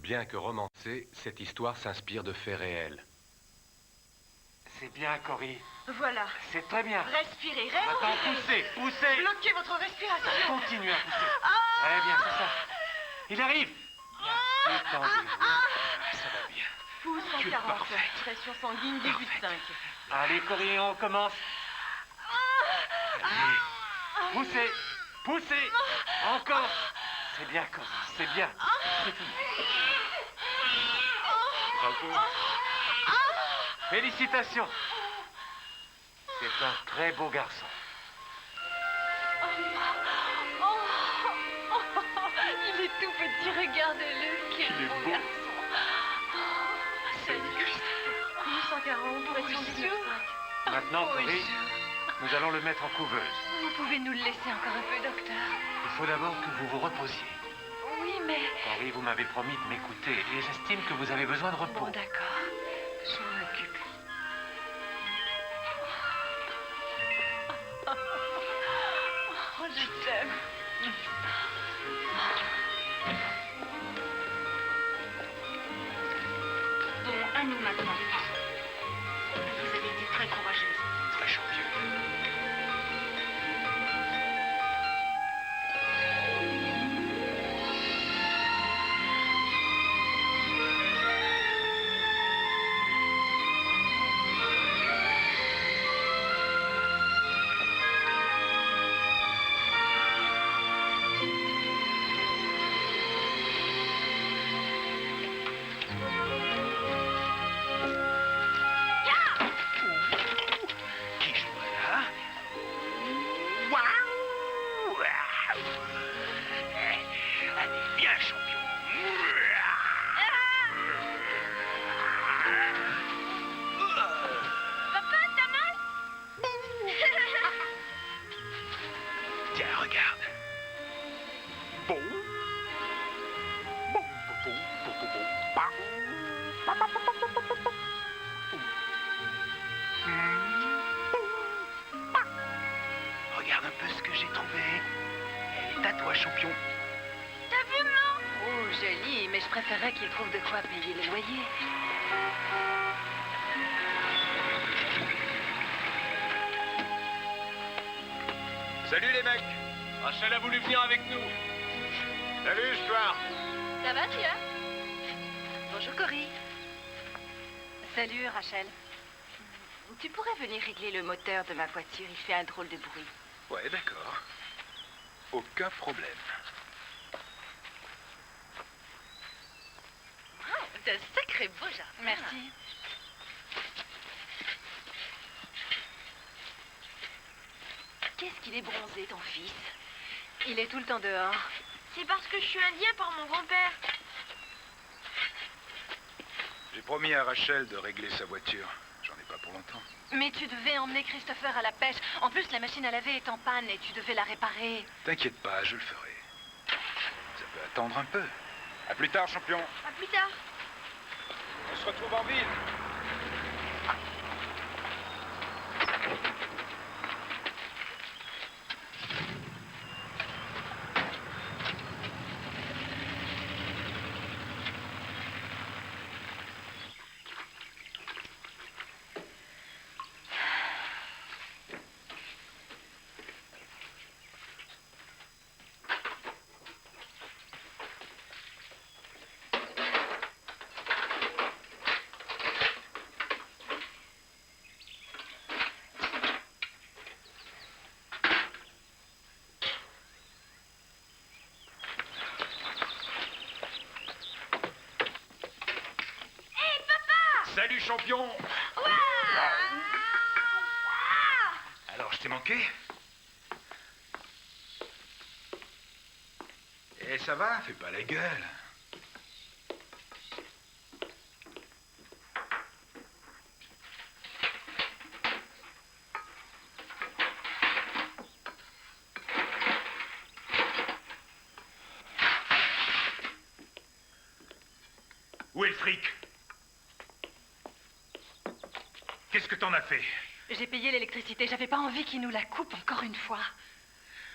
Bien que romancée, cette histoire s'inspire de faits réels. C'est bien, Cory. Voilà. C'est très bien. Respirez, Maintenant, respirez. poussez. Bloquez votre respiration. Continuez à pousser. Très bien, c'est ça. Il arrive. Bien, détendez-vous. Ça va bien. Pousse Tu es 140. parfaite. Pression sanguine 18,5. Allez, Cory, on commence. Allez. Poussez. Encore. C'est bien, Cory. C'est bien. C'est fini. Bravo. Félicitations. C'est un très beau garçon. Il est tout petit, regardez-le. Quel beau garçon. Salut, Christopher. Pousse 140, pression 19,5. Maintenant, Cory, nous allons le mettre en couveuse. Vous pouvez nous le laisser encore un peu, docteur? Il faut d'abord que vous vous reposiez. Oui, mais... Cory, vous m'avez promis de m'écouter et j'estime que vous avez besoin de repos. Bon, d'accord. Je m'en occupe. Oh, je t'aime. Bon, à nous maintenant. Vous avez été très courageuse. Très championne. Qui joue là? Waouh! Allez, viens, champion. Papa, t'as mal? Tiens, regarde. Bon. Bon, bon, bon, bon, bon. Bah. Bah, bah, bah, bah, bah, bah, bah. Bah. Regarde un peu ce que j'ai trouvé. Elle est à toi, champion. T'as vu, maman? Oh, joli, mais je préférerais qu'il trouve de quoi payer le loyer. Salut les mecs. Rachel a voulu venir avec nous. Salut, Stuart. Ça va, Tia? Bonjour, Cory. Salut, Rachel. Tu pourrais venir régler le moteur de ma voiture, il fait un drôle de bruit. Ouais, d'accord. Aucun problème. C'est un sacré beau jardin. Merci. Qu'est-ce qu'il est bronzé, ton fils? Il est tout le temps dehors. C'est parce que je suis indien par mon grand-père. J'ai promis à Rachel de régler sa voiture. J'en ai pas pour longtemps. Mais tu devais emmener Christopher à la pêche. En plus, la machine à laver est en panne et tu devais la réparer. T'inquiète pas, je le ferai. Ça peut attendre un peu. À plus tard, champion. À plus tard. On se retrouve en ville. Salut, champion. Alors, je t'ai manqué? Eh, ça va? Fais pas la gueule. Où est le fric? Qu'est-ce que t'en as fait? J'ai payé l'électricité. J'avais pas envie qu'il nous la coupe encore une fois.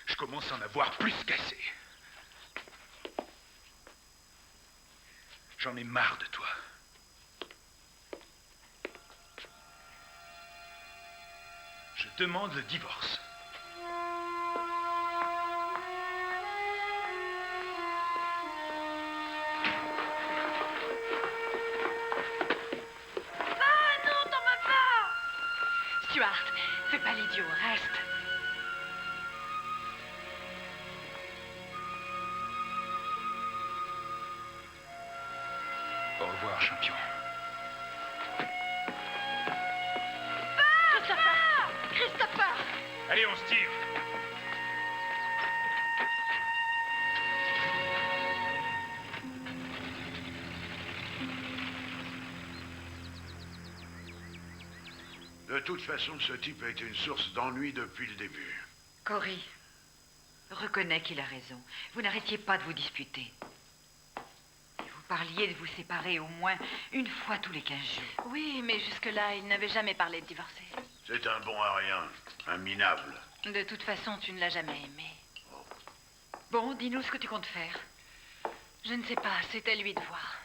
Je commence à en avoir plus qu'assez. J'en ai marre de toi. Je demande le divorce. Non, t'en vas pas. Stuart, fais pas l'idiot, reste. Au revoir, champion. Christopher! Christopher! Allez, on se tire. De toute façon, ce type a été une source d'ennui depuis le début. Cory, reconnais qu'il a raison. Vous n'arrêtiez pas de vous disputer. Vous parliez de vous séparer au moins une fois tous les 15 jours. Oui, mais jusque-là, il n'avait jamais parlé de divorcer. C'est un bon à rien, un minable. De toute façon, tu ne l'as jamais aimé. Bon, dis-nous ce que tu comptes faire. Je ne sais pas, c'est à lui de voir.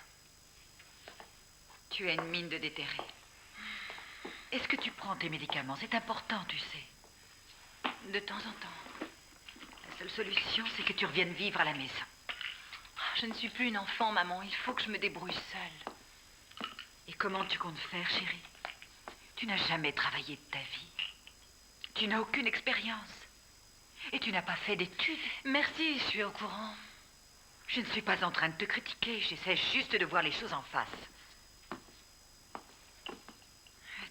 Tu as une mine de déterré. Est-ce que tu prends tes médicaments? C'est important, tu sais. De temps en temps. La seule solution, c'est que tu reviennes vivre à la maison. Je ne suis plus une enfant, maman. Il faut que je me débrouille seule. Et comment tu comptes faire, chérie? Tu n'as jamais travaillé de ta vie. Tu n'as aucune expérience. Et tu n'as pas fait d'études. Merci, je suis au courant. Je ne suis pas en train de te critiquer. J'essaie juste de voir les choses en face.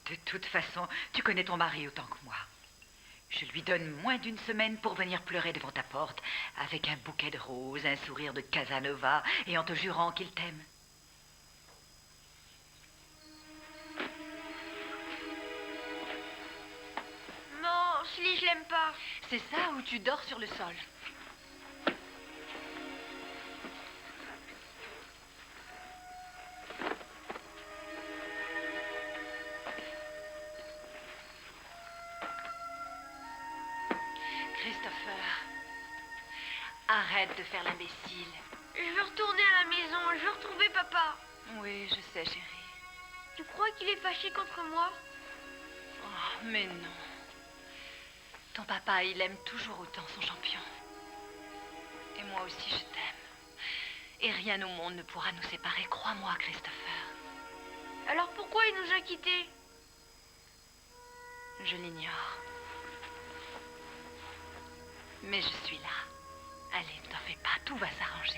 De toute façon, tu connais ton mari autant que moi. Je lui donne moins d'une semaine pour venir pleurer devant ta porte, avec un bouquet de roses, un sourire de Casanova, et en te jurant qu'il t'aime. Non, Sly, je l'aime pas. C'est ça ou tu dors sur le sol? Christopher, arrête de faire l'imbécile. Je veux retourner à la maison, je veux retrouver papa. Oui, je sais, chérie. Tu crois qu'il est fâché contre moi? Oh, mais non. Ton papa, il aime toujours autant son champion. Et moi aussi, je t'aime. Et rien au monde ne pourra nous séparer, crois-moi, Christopher. Alors pourquoi il nous a quittés? Je l'ignore. Mais je suis là. Allez, ne t'en fais pas, tout va s'arranger.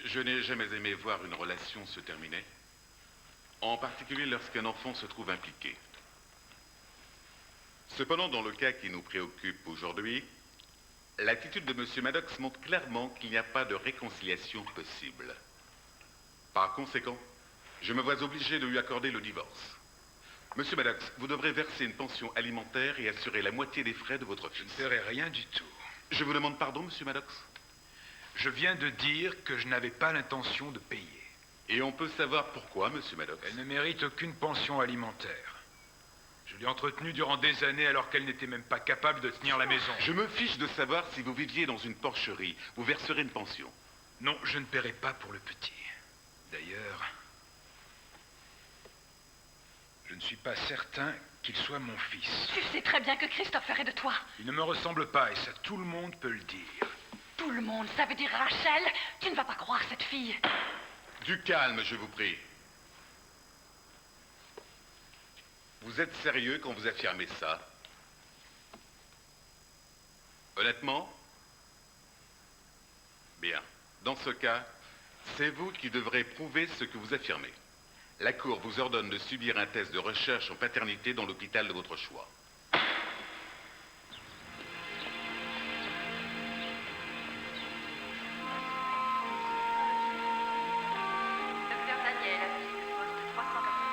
Je n'ai jamais aimé voir une relation se terminer, en particulier lorsqu'un enfant se trouve impliqué. Cependant, dans le cas qui nous préoccupe aujourd'hui, l'attitude de M. Maddox montre clairement qu'il n'y a pas de réconciliation possible. Par conséquent, je me vois obligé de lui accorder le divorce. M. Maddox, vous devrez verser une pension alimentaire et assurer la moitié des frais de votre Je fils. ne ferai rien du tout. Je vous demande pardon, M. Maddox. Je viens de dire que je n'avais pas l'intention de payer. Et on peut savoir pourquoi, M. Maddox. Elle ne mérite aucune pension alimentaire. Je l'ai entretenue durant des années alors qu'elle n'était même pas capable de tenir la maison. Je me fiche de savoir si vous viviez dans une porcherie. Vous verserez une pension. Non, je ne paierai pas pour le petit. D'ailleurs, je ne suis pas certain qu'il soit mon fils. Tu sais très bien que Christopher est de toi. Il ne me ressemble pas et ça tout le monde peut le dire. Tout le monde, ça veut dire Rachel. Tu ne vas pas croire cette fille. Du calme, je vous prie. Vous êtes sérieux quand vous affirmez ça? Honnêtement? Bien. Dans ce cas, c'est vous qui devrez prouver ce que vous affirmez. La Cour vous ordonne de subir un test de recherche en paternité dans l'hôpital de votre choix. Docteur Daniel, applique poste 380.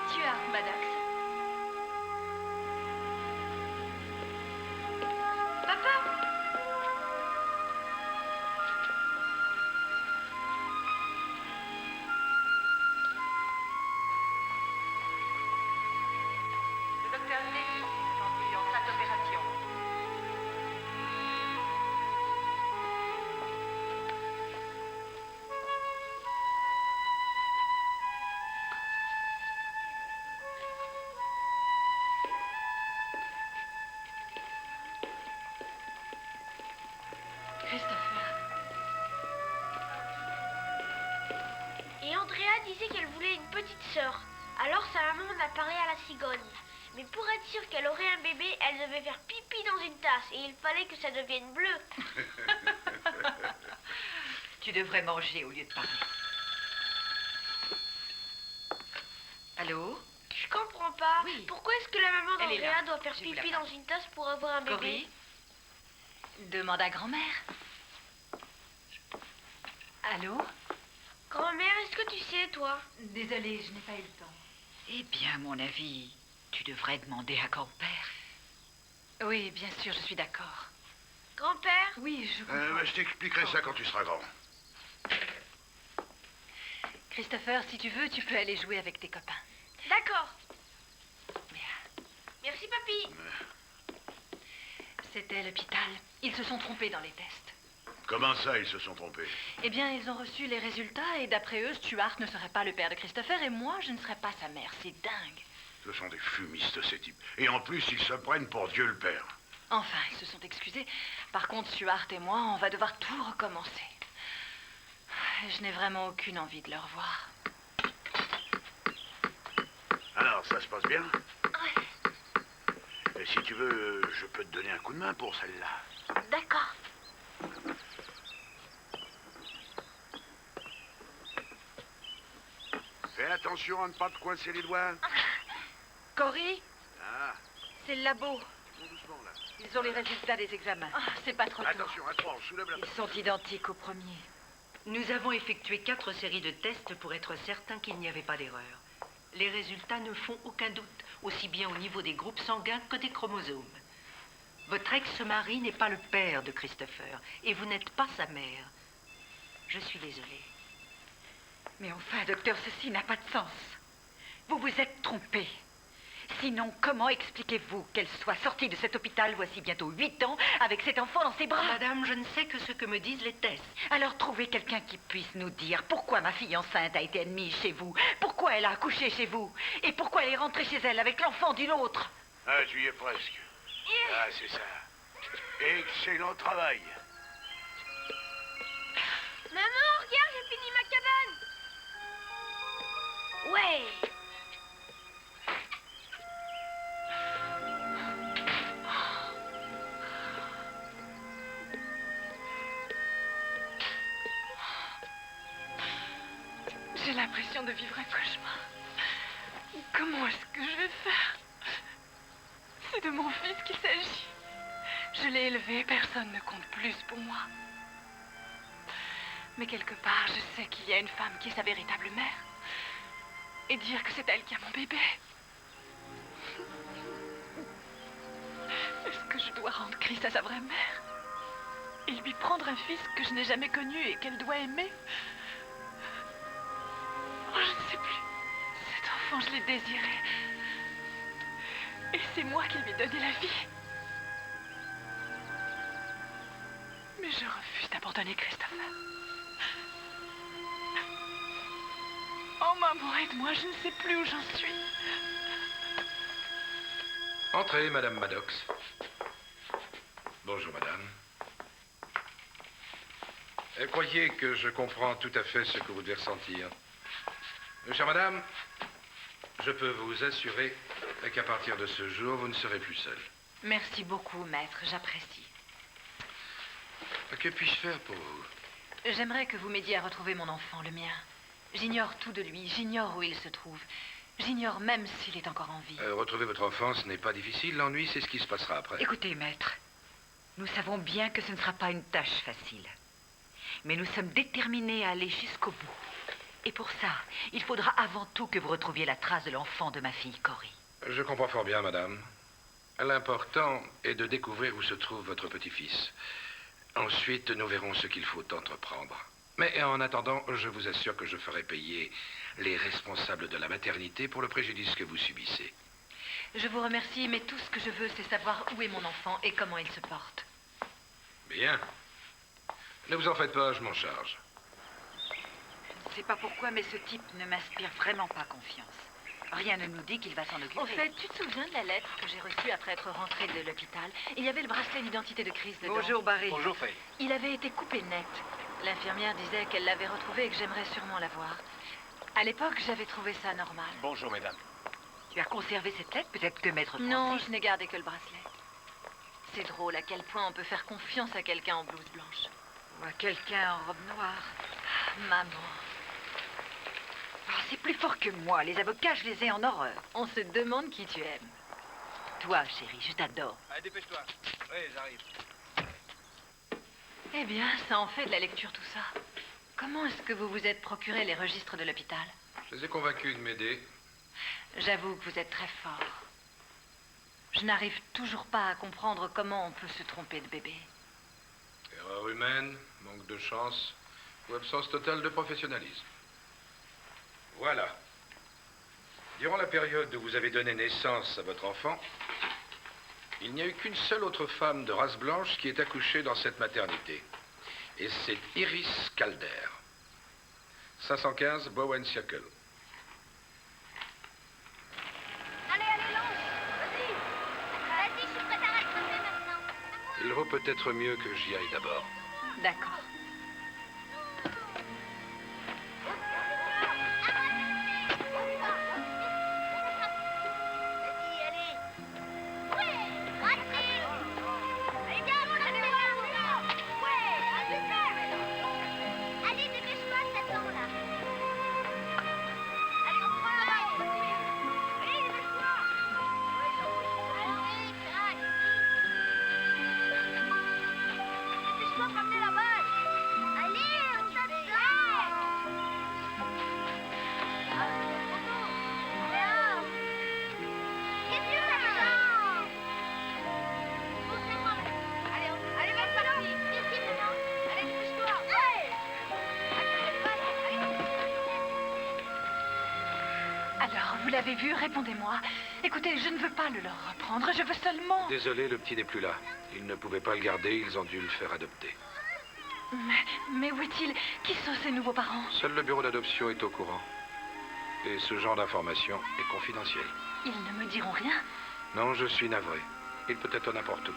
Stuart Maddox. Papa? disait qu'elle voulait une petite sœur. Alors sa maman en a parlé à la cigogne. Mais pour être sûre qu'elle aurait un bébé, elle devait faire pipi dans une tasse. Et il fallait que ça devienne bleu. Tu devrais manger au lieu de parler. Allô? Je comprends pas. Oui. Pourquoi est-ce que la maman Elle est là. d'Andrea doit faire Je vous la pipi passe. dans une tasse pour avoir un bébé? Cory? Demande à grand-mère. Allô? Grand-mère, est-ce que tu sais, toi? Désolée, je n'ai pas eu le temps. Eh bien, à mon avis, tu devrais demander à grand-père. Oui, bien sûr, je suis d'accord. Grand-père? Oui, je comprends. Je t'expliquerai ça quand tu seras grand. Christopher, si tu veux, tu peux aller jouer avec tes copains. D'accord. Bien. Merci, papy. C'était l'hôpital. Ils se sont trompés dans les tests. Comment ça, ils se sont trompés? Eh bien, ils ont reçu les résultats et d'après eux, Stuart ne serait pas le père de Christopher et moi, je ne serais pas sa mère. C'est dingue. Ce sont des fumistes, ces types. Et en plus, ils se prennent pour Dieu le Père. Enfin, ils se sont excusés. Par contre, Stuart et moi, on va devoir tout recommencer. Je n'ai vraiment aucune envie de le revoir. Alors, ça se passe bien? Ouais. Et si tu veux, je peux te donner un coup de main pour celle-là. D'accord. Fais attention à ne pas te coincer les doigts. Cory, Ah, c'est le labo. tout doucement, là. Ils ont les résultats des examens. Ah, c'est pas trop tôt. Attention, à trois, soulève la... Ils sont identiques au premier. Nous avons effectué 4 séries de tests pour être certains qu'il n'y avait pas d'erreur. Les résultats ne font aucun doute, aussi bien au niveau des groupes sanguins que des chromosomes. Votre ex-mari n'est pas le père de Christopher, et vous n'êtes pas sa mère. Je suis désolée. Mais enfin, docteur, ceci n'a pas de sens. Vous vous êtes trompé. Sinon, comment expliquez-vous qu'elle soit sortie de cet hôpital voici bientôt 8 ans avec cet enfant dans ses bras? Madame, je ne sais que ce que me disent les tests. Alors trouvez quelqu'un qui puisse nous dire pourquoi ma fille enceinte a été admise chez vous, pourquoi elle a accouché chez vous, et pourquoi elle est rentrée chez elle avec l'enfant d'une autre. Ah, tu y es presque. Ah, c'est ça. Excellent travail. Maman, regarde, j'ai fini ma cabane. Ouais. J'ai l'impression de vivre un cauchemar. Comment est-ce que je vais faire? C'est de mon fils qu'il s'agit. Je l'ai élevé, personne ne compte plus pour moi. Mais quelque part, je sais qu'il y a une femme qui est sa véritable mère. Et dire que c'est elle qui a mon bébé. Est-ce que je dois rendre Chris à sa vraie mère? Et lui prendre un fils que je n'ai jamais connu et qu'elle doit aimer? Oh, je ne sais plus. Cet enfant, je l'ai désiré. Et c'est moi qui lui ai donné la vie. Mais je refuse d'abandonner Christopher. Oh maman, aide-moi, je ne sais plus où j'en suis. Entrez, Madame Maddox. Bonjour, Madame. Croyez que je comprends tout à fait ce que vous devez ressentir. Chère Madame, je peux vous assurer qu'à partir de ce jour, vous ne serez plus seule. Merci beaucoup, maître, j'apprécie. Que puis-je faire pour vous? J'aimerais que vous m'aidiez à retrouver mon enfant, le mien. J'ignore tout de lui, j'ignore où il se trouve. J'ignore même s'il est encore en vie. Retrouver votre enfant, ce n'est pas difficile. L'ennui, c'est ce qui se passera après. Écoutez, maître, nous savons bien que ce ne sera pas une tâche facile. Mais nous sommes déterminés à aller jusqu'au bout. Et pour ça, il faudra avant tout que vous retrouviez la trace de l'enfant de ma fille, Cory. Je comprends fort bien, Madame. L'important est de découvrir où se trouve votre petit-fils. Ensuite, nous verrons ce qu'il faut entreprendre. Mais en attendant, je vous assure que je ferai payer les responsables de la maternité pour le préjudice que vous subissez. Je vous remercie, mais tout ce que je veux, c'est savoir où est mon enfant et comment il se porte. Bien. Ne vous en faites pas, je m'en charge. Je ne sais pas pourquoi, mais ce type ne m'inspire vraiment pas confiance. Rien ne nous dit qu'il va s'en occuper. Au fait, tu te souviens de la lettre que j'ai reçue après être rentrée de l'hôpital? Il y avait le bracelet d'identité de Chris dedans. Bonjour, Barry. Bonjour, Faye. Il avait été coupé net. L'infirmière disait qu'elle l'avait retrouvé et que j'aimerais sûrement la voir. À l'époque, j'avais trouvé ça normal. Bonjour, mesdames. Tu as conservé cette lettre? Peut-être que maître Francis... Non, je n'ai gardé que le bracelet. C'est drôle à quel point on peut faire confiance à quelqu'un en blouse blanche. Ou à quelqu'un en robe noire. Maman. Oh, c'est plus fort que moi. Les avocats, je les ai en horreur. On se demande qui tu aimes. Toi, chérie, je t'adore. Allez, dépêche-toi. Oui, j'arrive. Eh bien, ça en fait de la lecture tout ça. Comment est-ce que vous vous êtes procuré les registres de l'hôpital? Je les ai convaincus de m'aider. J'avoue que vous êtes très fort. Je n'arrive toujours pas à comprendre comment on peut se tromper de bébé. Erreur humaine, manque de chance ou absence totale de professionnalisme. Voilà. Durant la période où vous avez donné naissance à votre enfant, il n'y a eu qu'une seule autre femme de race blanche qui est accouchée dans cette maternité. Et c'est Iris Calder. 515 Bowen Circle. Allez, lance. Vas-y. Vas-y, je suis prête à rattraper maintenant. Il vaut peut-être mieux que j'y aille d'abord. D'accord. Vas-y, allez. Ouais, raté. Allez, viens, allez, ouais, super. Allez, dépêche-toi, ça tombe là. Allez, on prend la balle. Allez, dépêche-toi. Allez, crac. Dépêche-toi, ramenez la balle. Allez, on t'attend. Qu'est-ce que ça fait? Allez, allez, va parti. Ici maintenant. Allez, dépêche-toi. Alors, vous l'avez vu, répondez-moi. Écoutez, je ne veux pas le leur reprendre, je veux seulement... Désolé, le petit n'est plus là. Ils ne pouvaient pas le garder, ils ont dû le faire adopter. Mais où est-il? Qui sont ces nouveaux parents? Seul le bureau d'adoption est au courant. Et ce genre d'information est confidentiel. Ils ne me diront rien? Non, je suis navré. Il peut être n'importe où.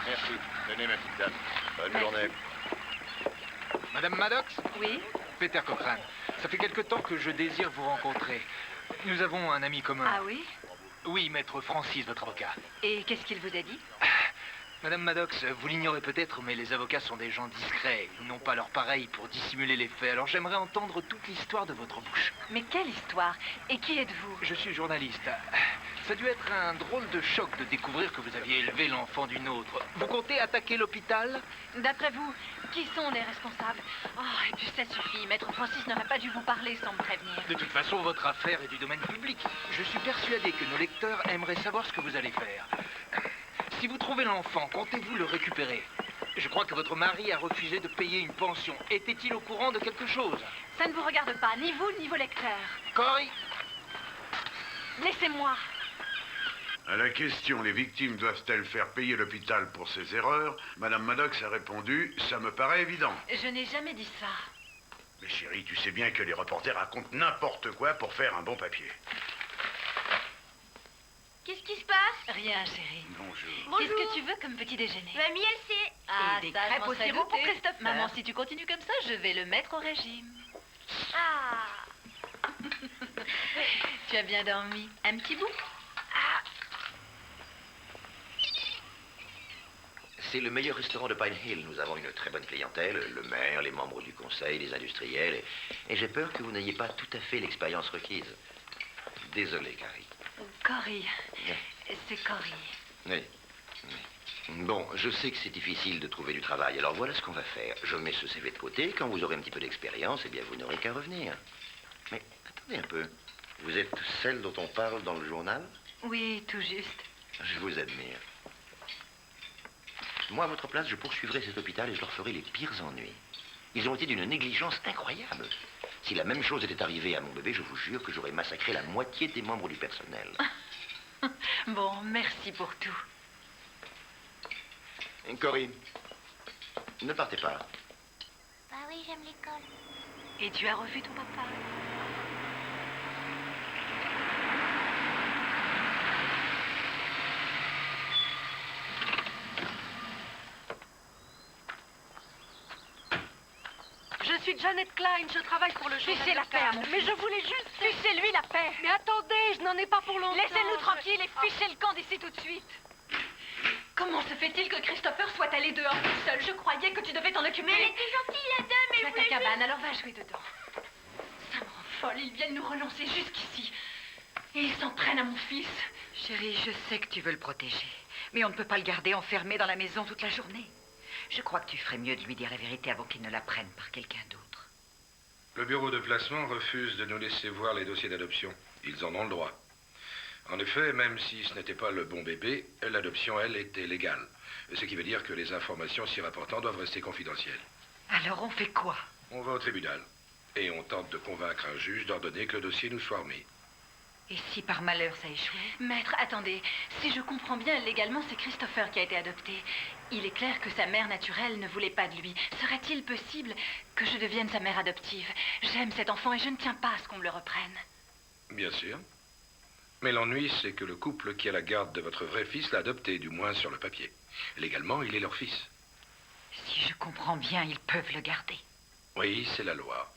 Merci. Tenez, ma petite dame. Bonne journée. Madame Maddox? Oui? Peter Cochrane. Ça fait quelque temps que je désire vous rencontrer. Nous avons un ami commun. Ah oui? Oui, maître Francis, votre avocat. Et qu'est-ce qu'il vous a dit? Madame Maddox, vous l'ignorez peut-être, mais les avocats sont des gens discrets. Ils n'ont pas leur pareil pour dissimuler les faits. Alors j'aimerais entendre toute l'histoire de votre bouche. Mais quelle histoire? Et qui êtes-vous? Je suis journaliste. Ça a dû être un drôle de choc de découvrir que vous aviez élevé l'enfant d'une autre. Vous comptez attaquer l'hôpital? D'après vous, qui sont les responsables? Oh, et puis ça suffit. Maître Francis n'aurait pas dû vous parler sans me prévenir. De toute façon, votre affaire est du domaine public. Je suis persuadé que nos lecteurs aimeraient savoir ce que vous allez faire. Si vous trouvez l'enfant, comptez-vous le récupérer? Je crois que votre mari a refusé de payer une pension. Était-il au courant de quelque chose? Ça ne vous regarde pas, ni vous, ni vos lecteurs. Cory? Laissez-moi. À la question « Les victimes doivent-elles faire payer l'hôpital pour ses erreurs ?» Madame Maddox a répondu « Ça me paraît évident. » Je n'ai jamais dit ça. Mais chérie, tu sais bien que les reporters racontent n'importe quoi pour faire un bon papier. Qu'est-ce qui se passe? Rien, chérie. Bonjour. Qu'est-ce que tu veux comme petit déjeuner? Mamie, elle sait. Ah, des ça, je crêpes m'en au serais sirop pour doutée. Christopher. Maman, si tu continues comme ça, je vais le mettre au régime. Ah. Tu as bien dormi? Un petit bout? C'est le meilleur restaurant de Pine Hill. Nous avons une très bonne clientèle, le maire, les membres du conseil, les industriels. Et j'ai peur que vous n'ayez pas tout à fait l'expérience requise. Désolé, Carrie. Cory. C'est Cory. Oui. Bon, je sais que c'est difficile de trouver du travail, alors voilà ce qu'on va faire. Je mets ce CV de côté, quand vous aurez un petit peu d'expérience, eh bien, vous n'aurez qu'à revenir. Mais attendez un peu. Vous êtes celle dont on parle dans le journal? Oui, tout juste. Je vous admire. Moi, à votre place, je poursuivrai cet hôpital et je leur ferai les pires ennuis. Ils ont été d'une négligence incroyable. Si la même chose était arrivée à mon bébé, je vous jure que j'aurais massacré la moitié des membres du personnel. Bon, merci pour tout. Corinne, Ne partez pas. Bah oui, j'aime l'école. Et tu as revu ton papa? Je suis Janet Klein, je travaille pour le journal Fichez la paix à local. mon Mais fils. je voulais juste... Fichez-lui la paix. Mais attendez, je n'en ai pas pour longtemps. Laissez-nous tranquilles et fichez le camp d'ici tout de suite. Comment se fait-il que Christopher soit allé dehors tout seul? Je croyais que tu devais t'en occuper. Mais elle était gentille, la dame, Tu elle as ta voulait cabane, alors va jouer dedans. Ça me rend folle, ils viennent nous relancer jusqu'ici. Et ils s'en prennent à mon fils. Chérie, je sais que tu veux le protéger. Mais on ne peut pas le garder enfermé dans la maison toute la journée. Je crois que tu ferais mieux de lui dire la vérité avant qu'il ne la prenne par quelqu'un d'autre. Le bureau de placement refuse de nous laisser voir les dossiers d'adoption. Ils en ont le droit. En effet, même si ce n'était pas le bon bébé, l'adoption, elle, était légale. Ce qui veut dire que les informations s'y rapportant doivent rester confidentielles. Alors on fait quoi? On va au tribunal. Et on tente de convaincre un juge d'ordonner que le dossier nous soit remis. Et si par malheur ça échoue? Maître, attendez. Si je comprends bien, légalement, c'est Christopher qui a été adopté. Il est clair que sa mère naturelle ne voulait pas de lui. Serait-il possible que je devienne sa mère adoptive? J'aime cet enfant et je ne tiens pas à ce qu'on me le reprenne. Bien sûr. Mais l'ennui, c'est que le couple qui a la garde de votre vrai fils l'a adopté, du moins sur le papier. Légalement, il est leur fils. Si je comprends bien, ils peuvent le garder. Oui, c'est la loi.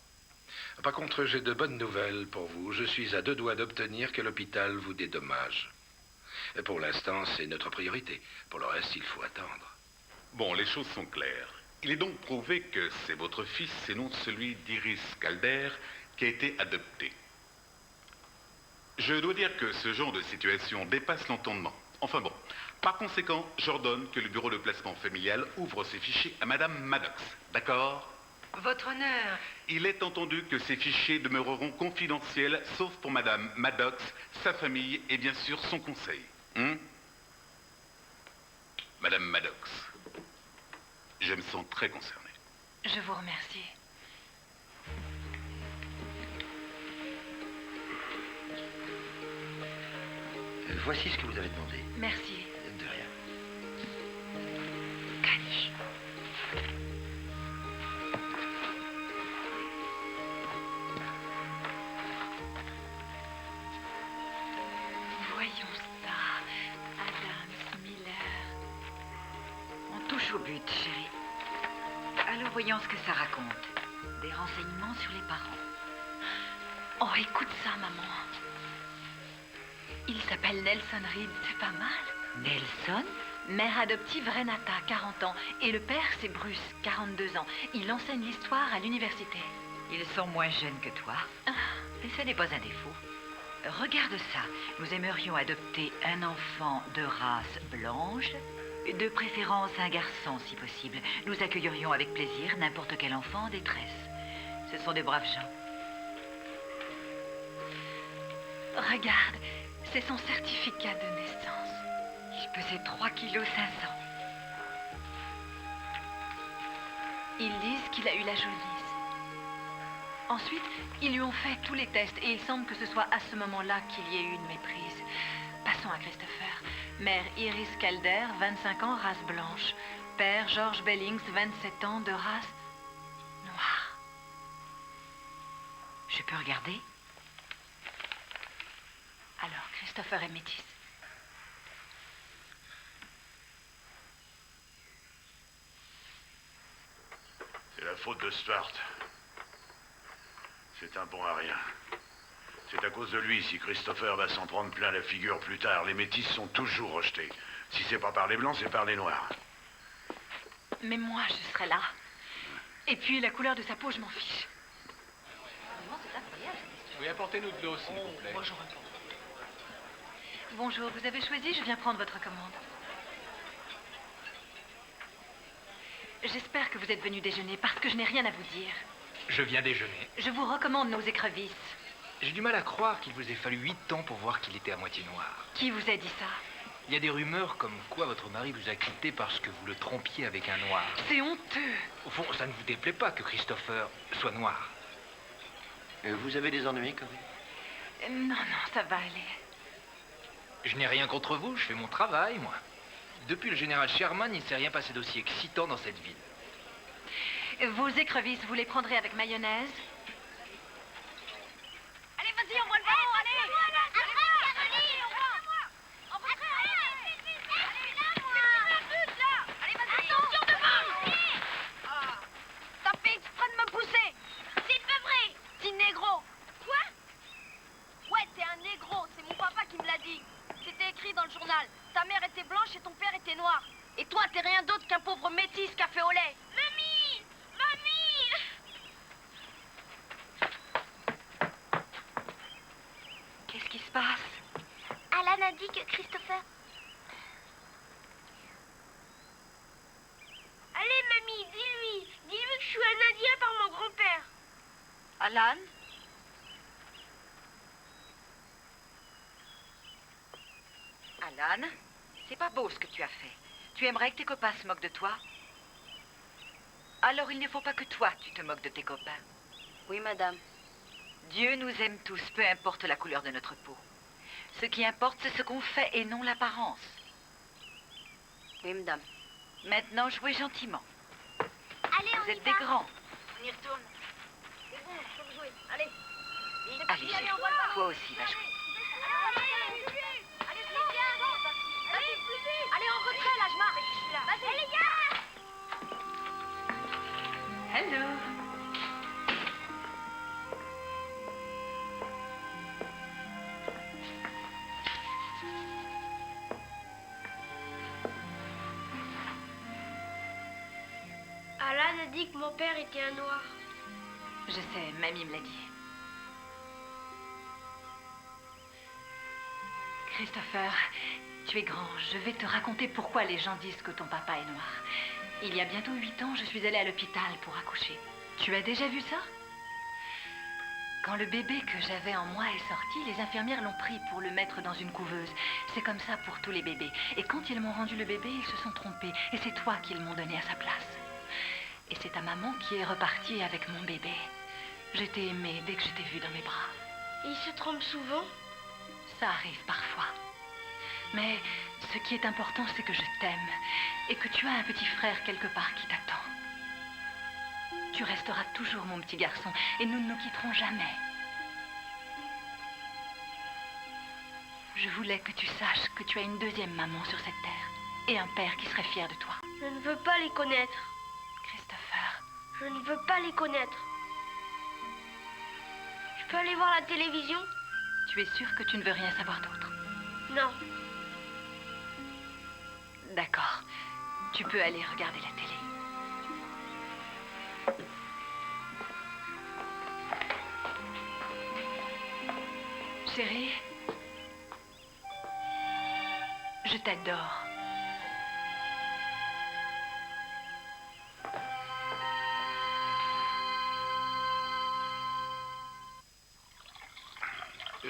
Par contre, j'ai de bonnes nouvelles pour vous. Je suis à 2 doigts d'obtenir que l'hôpital vous dédommage. Et pour l'instant, c'est notre priorité. Pour le reste, il faut attendre. Bon, les choses sont claires. Il est donc prouvé que c'est votre fils et non celui d'Iris Calder qui a été adopté. Je dois dire que ce genre de situation dépasse l'entendement. Enfin bon, par conséquent, j'ordonne que le bureau de placement familial ouvre ses fichiers à Madame Maddox. D'accord? Votre honneur. Il est entendu que ces fichiers demeureront confidentiels, sauf pour Madame Maddox, sa famille et bien sûr son conseil. Madame Maddox, je me sens très concerné. Je vous remercie. Voici ce que vous avez demandé. Merci. De rien. Caniche. Voyons ça. Adams, Miller. On touche au but, chérie. Alors voyons ce que ça raconte. Des renseignements sur les parents. Oh, écoute ça, maman. Il s'appelle Nelson Reed, c'est pas mal. Nelson? Mère adoptive Renata, 40 ans. Et le père, c'est Bruce, 42 ans. Il enseigne l'histoire à l'université. Ils sont moins jeunes que toi. Mais ce n'est pas un défaut. Regarde ça. Nous aimerions adopter un enfant de race blanche, de préférence un garçon si possible. Nous accueillerions avec plaisir n'importe quel enfant en détresse. Ce sont des braves gens. Regarde, c'est son certificat de naissance. Il pesait 3,5 kg. Ils disent qu'il a eu la jaunisse. Ensuite, ils lui ont fait tous les tests et il semble que ce soit à ce moment-là qu'il y ait eu une méprise. Passons à Christopher. Mère Iris Calder, 25 ans, race blanche. Père George Bellings, 27 ans, de race noire. Je peux regarder? Alors, Christopher est métis. C'est la faute de Stuart. C'est un bon à rien. C'est à cause de lui si Christopher va s'en prendre plein la figure plus tard. Les métis sont toujours rejetés. Si c'est pas par les blancs, c'est par les noirs. Mais moi, je serai là. Et puis, la couleur de sa peau, je m'en fiche. Oui, apportez-nous de l'eau, s'il vous plaît. Bonjour, vous avez choisi, je viens prendre votre commande. J'espère que vous êtes venu déjeuner parce que je n'ai rien à vous dire. Je viens déjeuner. Je vous recommande nos écrevisses. J'ai du mal à croire qu'il vous ait fallu 8 ans pour voir qu'il était à moitié noir. Qui vous a dit ça? Il y a des rumeurs comme quoi votre mari vous a quitté parce que vous le trompiez avec un noir. C'est honteux. Au fond, ça ne vous déplaît pas que Christopher soit noir. Vous avez des ennuis, Cory? Non, ça va aller. Je n'ai rien contre vous, je fais mon travail, moi. Depuis le général Sherman, il ne s'est rien passé d'aussi excitant dans cette ville. Vos écrevisses, vous les prendrez avec mayonnaise? Allez, vas-y, envoie le ballon, allez. Attention devant. T'as fait exprès de me pousser. C'est pas vrai. Petit négro. Quoi? Ouais, t'es un négro, c'est mon papa qui me l'a dit. C'était écrit dans le journal. Ta mère était blanche et ton père était noir. Et toi, t'es rien d'autre qu'un pauvre métis café au lait. Mamie! Mamie! Qu'est-ce qui se passe? Alan a dit que Christopher... Allez, mamie, dis-lui. Dis-lui que je suis un Indien par mon grand-père. Alan? Alan, c'est pas beau ce que tu as fait. Tu aimerais que tes copains se moquent de toi? Alors il ne faut pas que toi, tu te moques de tes copains. Oui, madame. Dieu nous aime tous, peu importe la couleur de notre peau. Ce qui importe, c'est ce qu'on fait et non l'apparence. Oui, madame. Maintenant, jouez gentiment. Allez, Vous êtes des grands. On y retourne. C'est bon, faut jouer. Allez. Allez, chérie, toi aussi, va jouer. Allez, en retrait, là, je marche. Vas-y, les gars. Hello. Alan a dit que mon père était un noir. Je sais, mamie me l'a dit. Christopher, tu es grand. Je vais te raconter pourquoi les gens disent que ton papa est noir. Il y a bientôt 8 ans, je suis allée à l'hôpital pour accoucher. Tu as déjà vu ça? Quand le bébé que j'avais en moi est sorti, les infirmières l'ont pris pour le mettre dans une couveuse. C'est comme ça pour tous les bébés. Et quand ils m'ont rendu le bébé, ils se sont trompés. Et c'est toi qu'ils m'ont donné à sa place. Et c'est ta maman qui est repartie avec mon bébé. Je t'ai aimé dès que je t'ai vu dans mes bras. Il se trompe souvent? Ça arrive parfois. Mais ce qui est important, c'est que je t'aime. Et que tu as un petit frère quelque part qui t'attend. Tu resteras toujours mon petit garçon. Et nous ne nous quitterons jamais. Je voulais que tu saches que tu as une deuxième maman sur cette terre. Et un père qui serait fier de toi. Je ne veux pas les connaître. Christopher. Je ne veux pas les connaître. Je peux aller voir la télévision? Tu es sûr que tu ne veux rien savoir d'autre? Non. D'accord. Tu peux aller regarder la télé. Chérie, je t'adore.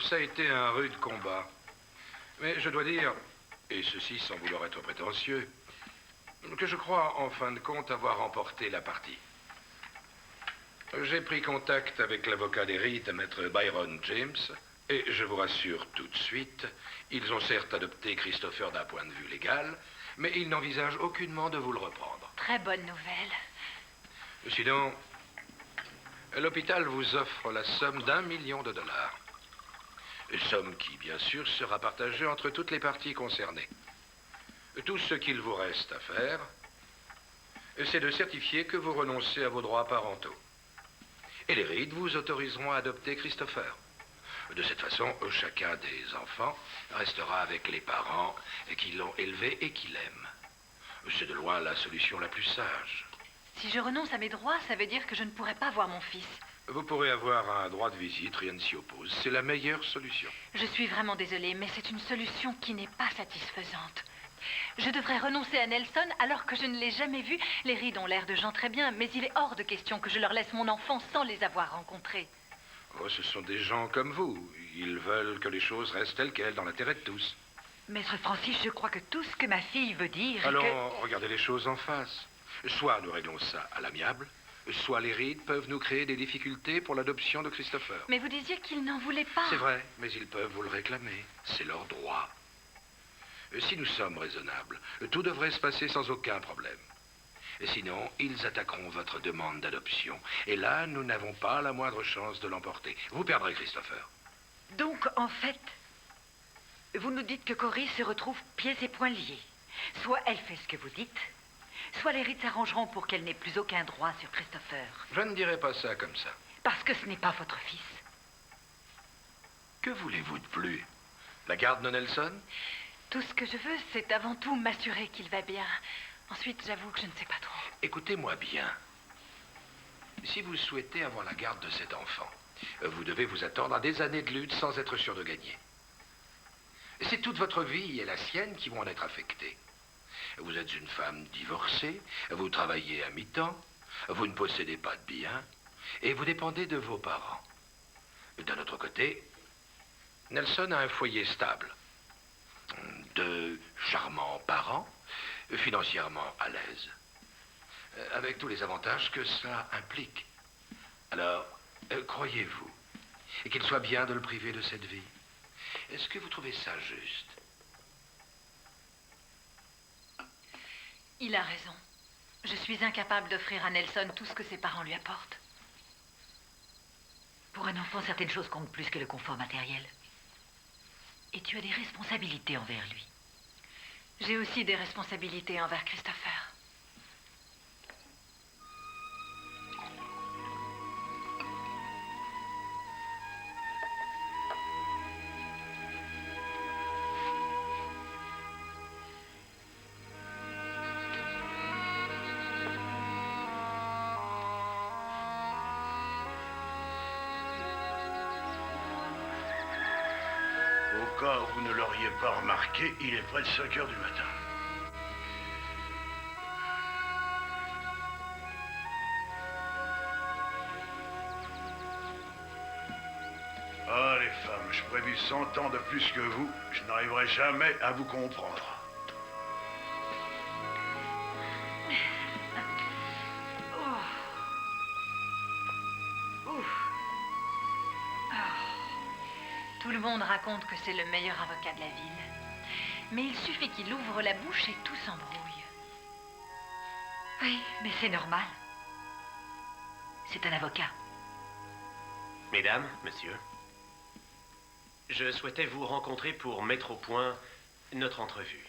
Ça a été un rude combat. Mais je dois dire, et ceci sans vouloir être prétentieux, que je crois en fin de compte avoir remporté la partie. J'ai pris contact avec l'avocat des Reed, maître Byron James, et je vous rassure tout de suite, ils ont certes adopté Christopher d'un point de vue légal, mais ils n'envisagent aucunement de vous le reprendre. Très bonne nouvelle. Sinon, l'hôpital vous offre la somme d'1 million $. Somme qui, bien sûr, sera partagée entre toutes les parties concernées. Tout ce qu'il vous reste à faire, c'est de certifier que vous renoncez à vos droits parentaux. Et les Reed vous autoriseront à adopter Christopher. De cette façon, chacun des enfants restera avec les parents qui l'ont élevé et qui l'aiment. C'est de loin la solution la plus sage. Si je renonce à mes droits, ça veut dire que je ne pourrai pas voir mon fils. Vous pourrez avoir un droit de visite, rien ne s'y oppose. C'est la meilleure solution. Je suis vraiment désolée, mais c'est une solution qui n'est pas satisfaisante. Je devrais renoncer à Nelson alors que je ne l'ai jamais vu. Les Reed ont l'air de gens très bien, mais il est hors de question que je leur laisse mon enfant sans les avoir rencontrés. Oh, ce sont des gens comme vous. Ils veulent que les choses restent telles quelles, dans l'intérêt de tous. Maître Francis, je crois que tout ce que ma fille veut dire est Alors, que... regardez les choses en face. Soit nous réglons ça à l'amiable, soit les Reed peuvent nous créer des difficultés pour l'adoption de Christopher. Mais vous disiez qu'ils n'en voulaient pas. C'est vrai, mais ils peuvent vous le réclamer. C'est leur droit. Si nous sommes raisonnables, tout devrait se passer sans aucun problème. Sinon, ils attaqueront votre demande d'adoption. Et là, nous n'avons pas la moindre chance de l'emporter. Vous perdrez Christopher. Donc, en fait, vous nous dites que Cory se retrouve pieds et poings liés. Soit elle fait ce que vous dites, soit les Reed s'arrangeront pour qu'elle n'ait plus aucun droit sur Christopher. Je ne dirai pas ça comme ça. Parce que ce n'est pas votre fils. Que voulez-vous de plus? La garde de Nelson? Tout ce que je veux, c'est avant tout m'assurer qu'il va bien. Ensuite, j'avoue que je ne sais pas trop. Écoutez-moi bien. Si vous souhaitez avoir la garde de cet enfant, vous devez vous attendre à des années de lutte sans être sûr de gagner. C'est toute votre vie et la sienne qui vont en être affectées. Vous êtes une femme divorcée, vous travaillez à mi-temps, vous ne possédez pas de biens, et vous dépendez de vos parents. D'un autre côté, Nelson a un foyer stable, de charmants parents, financièrement à l'aise, avec tous les avantages que ça implique. Alors, croyez-vous qu'il soit bien de le priver de cette vie? Est-ce que vous trouvez ça juste? Il a raison. Je suis incapable d'offrir à Nelson tout ce que ses parents lui apportent. Pour un enfant, certaines choses comptent plus que le confort matériel. Et tu as des responsabilités envers lui. J'ai aussi des responsabilités envers Christopher. Au cas où vous ne l'auriez pas remarqué, il est près de 5 heures du matin. Ah, les femmes, je pourrais vivre 100 ans de plus que vous, je n'arriverai jamais à vous comprendre. Tout le monde raconte que c'est le meilleur avocat de la ville. Mais il suffit qu'il ouvre la bouche et tout s'embrouille. Oui, mais c'est normal. C'est un avocat. Mesdames, messieurs, je souhaitais vous rencontrer pour mettre au point notre entrevue.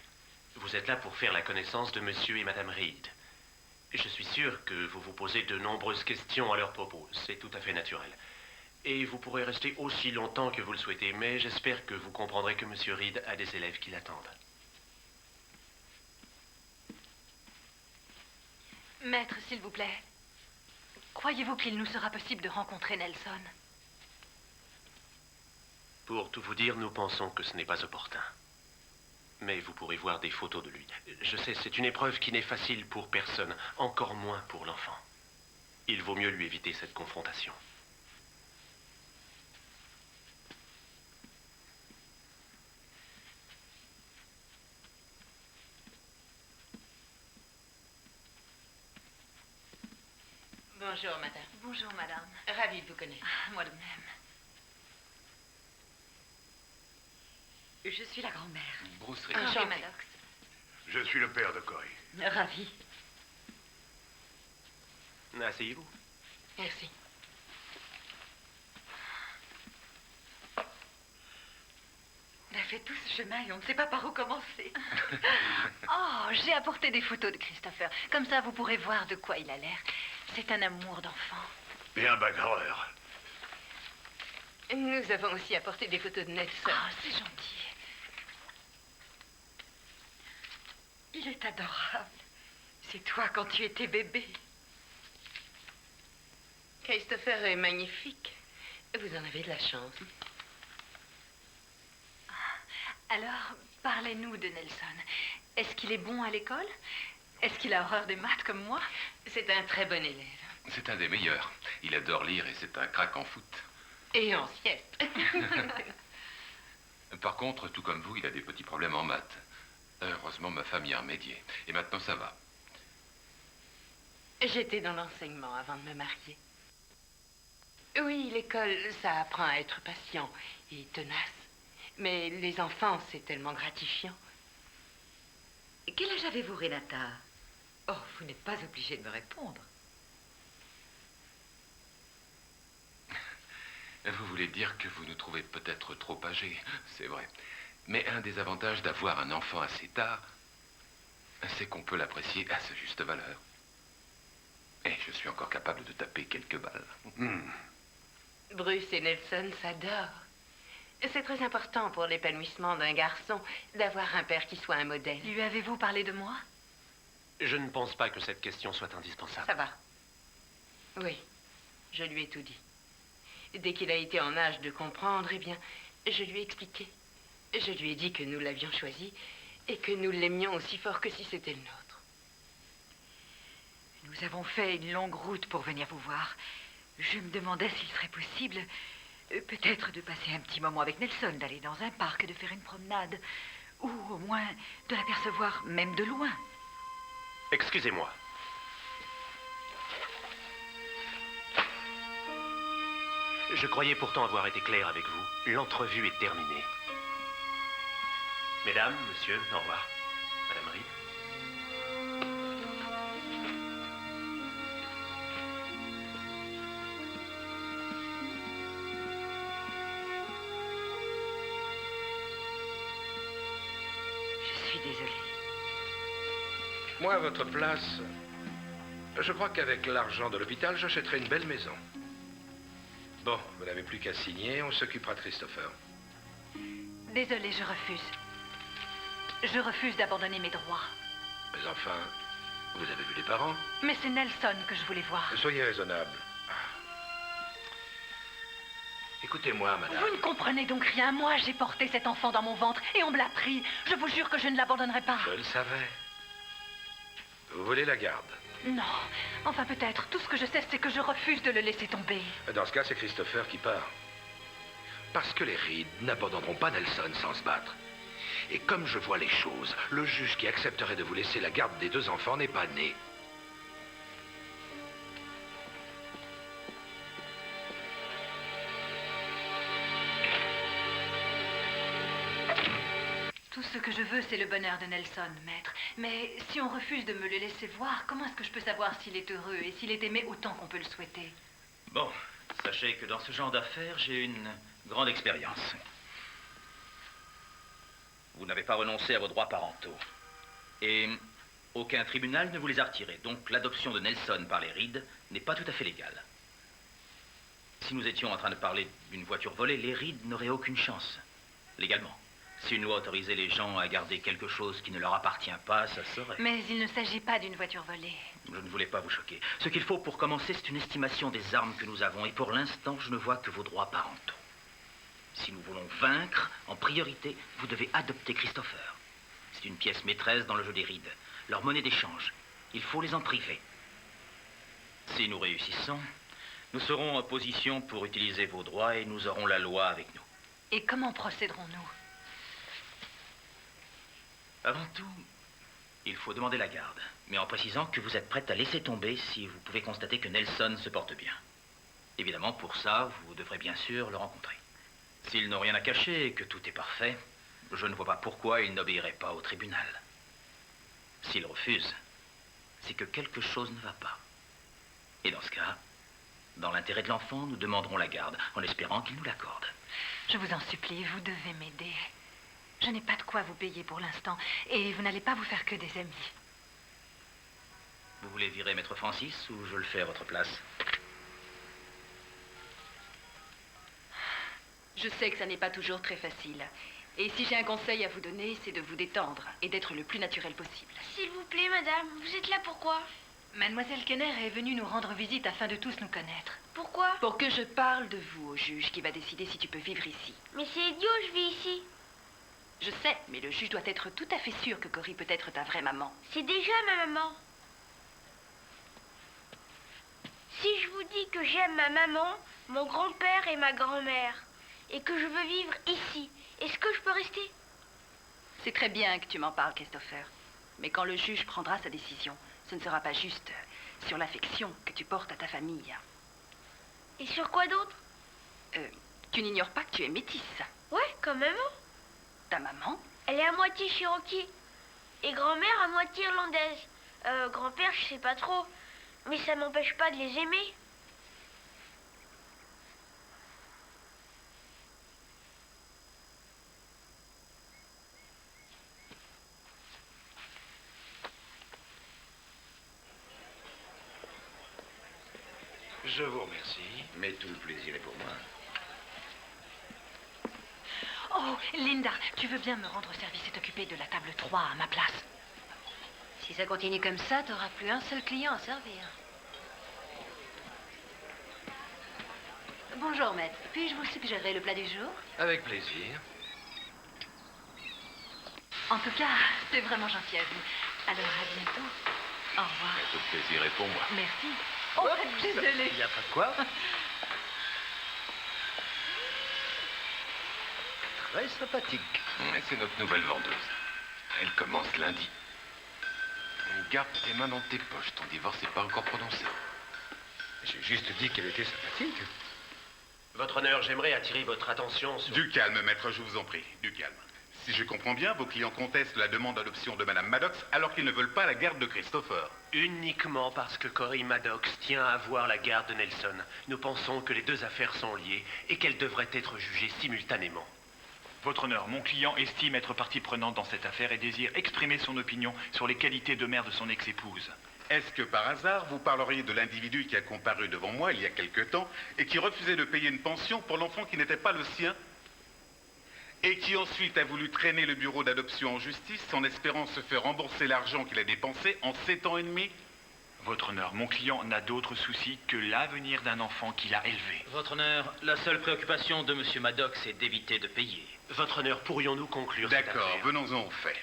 Vous êtes là pour faire la connaissance de monsieur et madame Reed. Je suis sûr que vous vous posez de nombreuses questions à leur propos. C'est tout à fait naturel. Et vous pourrez rester aussi longtemps que vous le souhaitez, mais j'espère que vous comprendrez que monsieur Reed a des élèves qui l'attendent. Maître, s'il vous plaît, croyez-vous qu'il nous sera possible de rencontrer Nelson? Pour tout vous dire, nous pensons que ce n'est pas opportun. Mais vous pourrez voir des photos de lui. Je sais, c'est une épreuve qui n'est facile pour personne, encore moins pour l'enfant. Il vaut mieux lui éviter cette confrontation. Bonjour, madame. Bonjour, madame. Ravie de vous connaître. Moi de même. Je suis la grand-mère. Bruce Reed. Enchantée, Maddox. Je suis le père de Cory. Ravie. Asseyez-vous. Merci. On a fait tout ce chemin et on ne sait pas par où commencer. Oh, j'ai apporté des photos de Christopher. Comme ça, vous pourrez voir de quoi il a l'air. C'est un amour d'enfant. Et un bagarreur. Nous avons aussi apporté des photos de Nelson. Oh, c'est gentil. Il est adorable. C'est toi quand tu étais bébé. Christopher est magnifique. Vous en avez de la chance. Alors, parlez-nous de Nelson. Est-ce qu'il est bon à l'école? Est-ce qu'il a horreur des maths comme moi? C'est un très bon élève. C'est un des meilleurs. Il adore lire et c'est un crack en foot. Et en sieste. Par contre, tout comme vous, il a des petits problèmes en maths. Heureusement, ma femme y a remédié. Et maintenant, ça va. J'étais dans l'enseignement avant de me marier. Oui, l'école, ça apprend à être patient et tenace. Mais les enfants, c'est tellement gratifiant. Quel âge avez-vous, Renata? Oh, vous n'êtes pas obligé de me répondre. Vous voulez dire que vous nous trouvez peut-être trop âgés, c'est vrai. Mais un des avantages d'avoir un enfant assez tard, c'est qu'on peut l'apprécier à sa juste valeur. Et je suis encore capable de taper quelques balles. Bruce et Nelson s'adorent. C'est très important pour l'épanouissement d'un garçon d'avoir un père qui soit un modèle. Lui avez-vous parlé de moi? Je ne pense pas que cette question soit indispensable. Ça va. Oui, je lui ai tout dit. Dès qu'il a été en âge de comprendre, eh bien, je lui ai expliqué. Je lui ai dit que nous l'avions choisi et que nous l'aimions aussi fort que si c'était le nôtre. Nous avons fait une longue route pour venir vous voir. Je me demandais s'il serait possible, peut-être de passer un petit moment avec Nelson, d'aller dans un parc, de faire une promenade, ou au moins de l'apercevoir même de loin. Excusez-moi. Je croyais pourtant avoir été clair avec vous. L'entrevue est terminée. Mesdames, messieurs, au revoir. Madame Reed. Je suis désolée. Moi, à votre place, je crois qu'avec l'argent de l'hôpital, j'achèterai une belle maison. Bon, vous n'avez plus qu'à signer, on s'occupera de Christopher. Désolée, je refuse. Je refuse d'abandonner mes droits. Mais enfin, vous avez vu les parents? Mais c'est Nelson que je voulais voir. Soyez raisonnable. Écoutez-moi, madame. Vous ne comprenez donc rien. Moi, j'ai porté cet enfant dans mon ventre et on me l'a pris. Je vous jure que je ne l'abandonnerai pas. Je le savais. Vous voulez la garde? Non. Enfin, peut-être. Tout ce que je sais, c'est que je refuse de le laisser tomber. Dans ce cas, c'est Christopher qui part. Parce que les Reed n'abandonneront pas Nelson sans se battre. Et comme je vois les choses, le juge qui accepterait de vous laisser la garde des deux enfants n'est pas né. Tout ce que je veux, c'est le bonheur de Nelson, maître. Mais si on refuse de me le laisser voir, comment est-ce que je peux savoir s'il est heureux et s'il est aimé autant qu'on peut le souhaiter? Bon, sachez que dans ce genre d'affaires, j'ai une grande expérience. Vous n'avez pas renoncé à vos droits parentaux. Et aucun tribunal ne vous les a retirés. Donc l'adoption de Nelson par les Reed n'est pas tout à fait légale. Si nous étions en train de parler d'une voiture volée, les Reed n'auraient aucune chance, légalement. Si une loi autorisait les gens à garder quelque chose qui ne leur appartient pas, ça serait... Mais il ne s'agit pas d'une voiture volée. Je ne voulais pas vous choquer. Ce qu'il faut pour commencer, c'est une estimation des armes que nous avons. Et pour l'instant, je ne vois que vos droits parentaux. Si nous voulons vaincre, en priorité, vous devez adopter Christopher. C'est une pièce maîtresse dans le jeu des Reed. Leur monnaie d'échange. Il faut les en priver. Si nous réussissons, nous serons en position pour utiliser vos droits et nous aurons la loi avec nous. Et comment procéderons-nous? Avant tout, il faut demander la garde, mais en précisant que vous êtes prête à laisser tomber si vous pouvez constater que Nelson se porte bien. Évidemment, pour ça, vous devrez bien sûr le rencontrer. S'ils n'ont rien à cacher et que tout est parfait, je ne vois pas pourquoi ils n'obéiraient pas au tribunal. S'ils refusent, c'est que quelque chose ne va pas. Et dans ce cas, dans l'intérêt de l'enfant, nous demanderons la garde, en espérant qu'il nous l'accorde. Je vous en supplie, vous devez m'aider. Je n'ai pas de quoi vous payer pour l'instant, et vous n'allez pas vous faire que des amis. Vous voulez virer Maître Francis ou je le fais à votre place? Je sais que ça n'est pas toujours très facile. Et si j'ai un conseil à vous donner, c'est de vous détendre et d'être le plus naturel possible. S'il vous plaît, madame, vous êtes là pourquoi? Mademoiselle Kenner est venue nous rendre visite afin de tous nous connaître. Pourquoi? Pour que je parle de vous au juge qui va décider si tu peux vivre ici. Mais c'est idiot, je vis ici. Je sais, mais le juge doit être tout à fait sûr que Cory peut être ta vraie maman. C'est déjà ma maman. Si je vous dis que j'aime ma maman, mon grand-père et ma grand-mère, et que je veux vivre ici, est-ce que je peux rester? C'est très bien que tu m'en parles, Christopher. Mais quand le juge prendra sa décision, ce ne sera pas juste sur l'affection que tu portes à ta famille. Et sur quoi d'autre? Tu n'ignores pas que tu es métisse. Ouais, comme maman. Ta maman? Elle est à moitié cherokee. Et grand-mère à moitié irlandaise. Grand-père, je sais pas trop. Mais ça m'empêche pas de les aimer. Je vous remercie. Mais tout le plaisir est pour moi. Oh, Linda, tu veux bien me rendre service et t'occuper de la table 3 à ma place? Si ça continue comme ça, t'auras plus un seul client à servir. Bonjour, maître. Puis-je vous suggérer le plat du jour? Avec plaisir. En tout cas, c'est vraiment gentil à vous. Alors, à bientôt. Au revoir. Tout le plaisir est pour moi. Merci. Oh, désolée. Il n'y a pas de quoi. Très sympathique. C'est notre nouvelle vendeuse. Elle commence lundi. Garde tes mains dans tes poches. Ton divorce n'est pas encore prononcé. J'ai juste dit qu'elle était sympathique. Votre honneur, j'aimerais attirer votre attention sur... Du calme, maître, je vous en prie. Du calme. Si je comprends bien, vos clients contestent la demande d'adoption de Madame Maddox alors qu'ils ne veulent pas la garde de Christopher. Uniquement parce que Cory Maddox tient à avoir la garde de Nelson. Nous pensons que les deux affaires sont liées et qu'elles devraient être jugées simultanément. Votre honneur, mon client estime être partie prenante dans cette affaire et désire exprimer son opinion sur les qualités de mère de son ex-épouse. Est-ce que par hasard, vous parleriez de l'individu qui a comparu devant moi il y a quelque temps et qui refusait de payer une pension pour l'enfant qui n'était pas le sien? Et qui ensuite a voulu traîner le bureau d'adoption en justice en espérant se faire rembourser l'argent qu'il a dépensé en 7 ans et demi? Votre honneur, mon client n'a d'autre souci que l'avenir d'un enfant qu'il a élevé. Votre honneur, la seule préoccupation de M. Maddox est d'éviter de payer. Votre honneur, pourrions-nous conclure cette D'accord, affaire? venons-en au fait.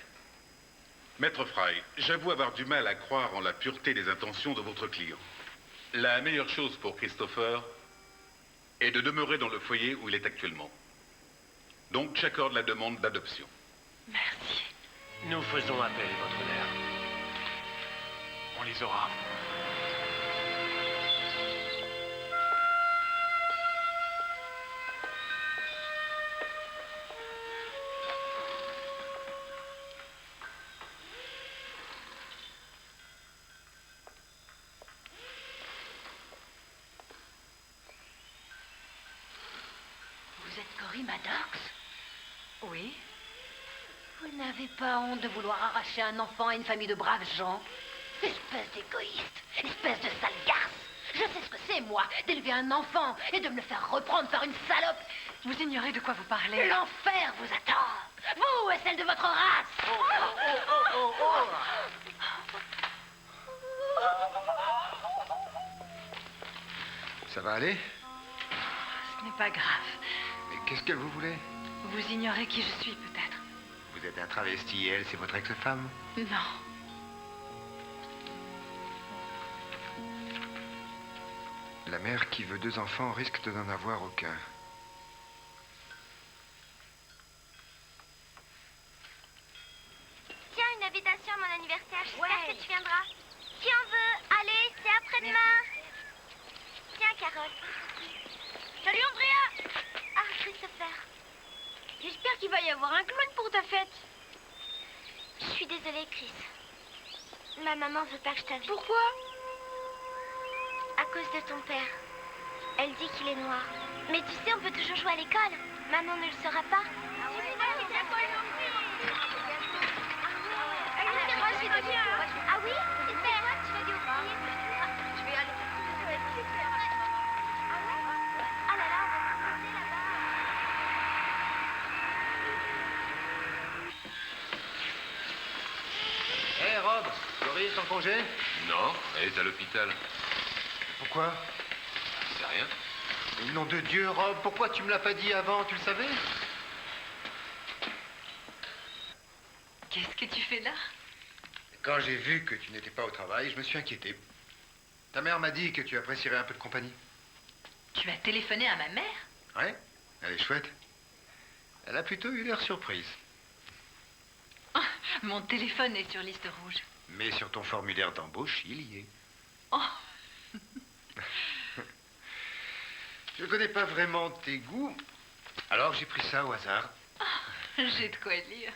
Maître Fry, j'avoue avoir du mal à croire en la pureté des intentions de votre client. La meilleure chose pour Christopher est de demeurer dans le foyer où il est actuellement. Donc, j'accorde la demande d'adoption. Merci. Nous faisons appel, votre honneur. On les aura. Vous êtes Cory Maddox? Oui. Vous n'avez pas honte de vouloir arracher un enfant à une famille de braves gens? Espèce d'égoïste, espèce de sale garce. Je sais ce que c'est, moi, d'élever un enfant et de me le faire reprendre par une salope. Vous ignorez de quoi vous parlez. L'enfer vous attend. Vous et celle de votre race. Ça va aller? Ce n'est pas grave. Mais qu'est-ce que vous voulez? Vous ignorez qui je suis, peut-être. Vous êtes un travesti et elle, c'est votre ex-femme? Non. La mère qui veut 2 enfants risque de n'en avoir aucun. Tiens, une invitation à mon anniversaire. J'espère que tu viendras. Si on veut. Allez, c'est après-demain. Tiens, Carole. Salut, Andrea. Ah, Christopher. J'espère qu'il va y avoir un clown pour ta fête. Je suis désolée, Chris. Ma maman veut pas que je t'invite. Pourquoi? À cause de ton père. Elle dit qu'il est noir. Mais tu sais, on peut toujours jouer à l'école. Maman ne le saura pas. Ah oui, super. Je vais aller. Ça va être super. Ah là là, on va commencer là-bas. Hé, Rob, Cory est en congé? Non, elle est à l'hôpital. Pourquoi? C'est rien. Mais nom de Dieu, Rob, pourquoi tu me l'as pas dit avant? Tu le savais? Qu'est-ce que tu fais là? Quand j'ai vu que tu n'étais pas au travail, je me suis inquiété. Ta mère m'a dit que tu apprécierais un peu de compagnie. Tu as téléphoné à ma mère? Ouais, elle est chouette. Elle a plutôt eu l'air surprise. Oh, mon téléphone est sur liste rouge. Mais sur ton formulaire d'embauche, il y est. Oh. Je ne connais pas vraiment tes goûts, alors j'ai pris ça au hasard. Oh, j'ai de quoi lire.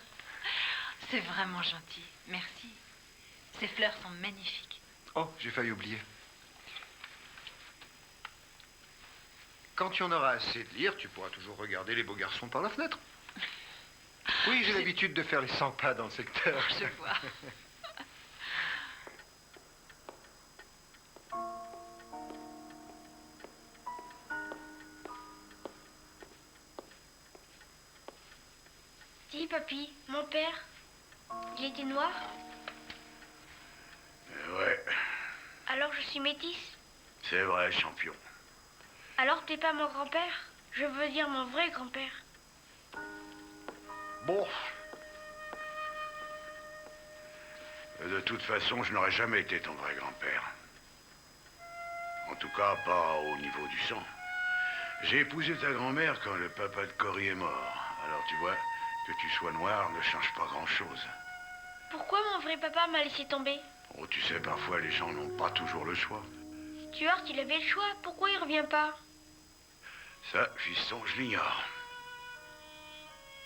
C'est vraiment gentil. Merci. Ces fleurs sont magnifiques. Oh, j'ai failli oublier. Quand tu en auras assez de lire, tu pourras toujours regarder les beaux garçons par la fenêtre. Oui, j'ai l'habitude de faire les 100 pas dans le secteur. Je vois. Dis, papy, mon père, il était noir? Ouais, Alors je suis métisse? c'est vrai, champion. Alors t'es pas mon grand-père? Je veux dire mon vrai grand-père. Bon. De toute façon, je n'aurais jamais été ton vrai grand-père. En tout cas, pas au niveau du sang. J'ai épousé ta grand-mère quand le papa de Cory est mort. Alors tu vois, que tu sois noir ne change pas grand-chose. Pourquoi mon vrai papa m'a laissé tomber? Oh, tu sais, parfois les gens n'ont pas toujours le choix. Stuart, il avait le choix. Pourquoi il revient pas? Ça, fiston, je l'ignore.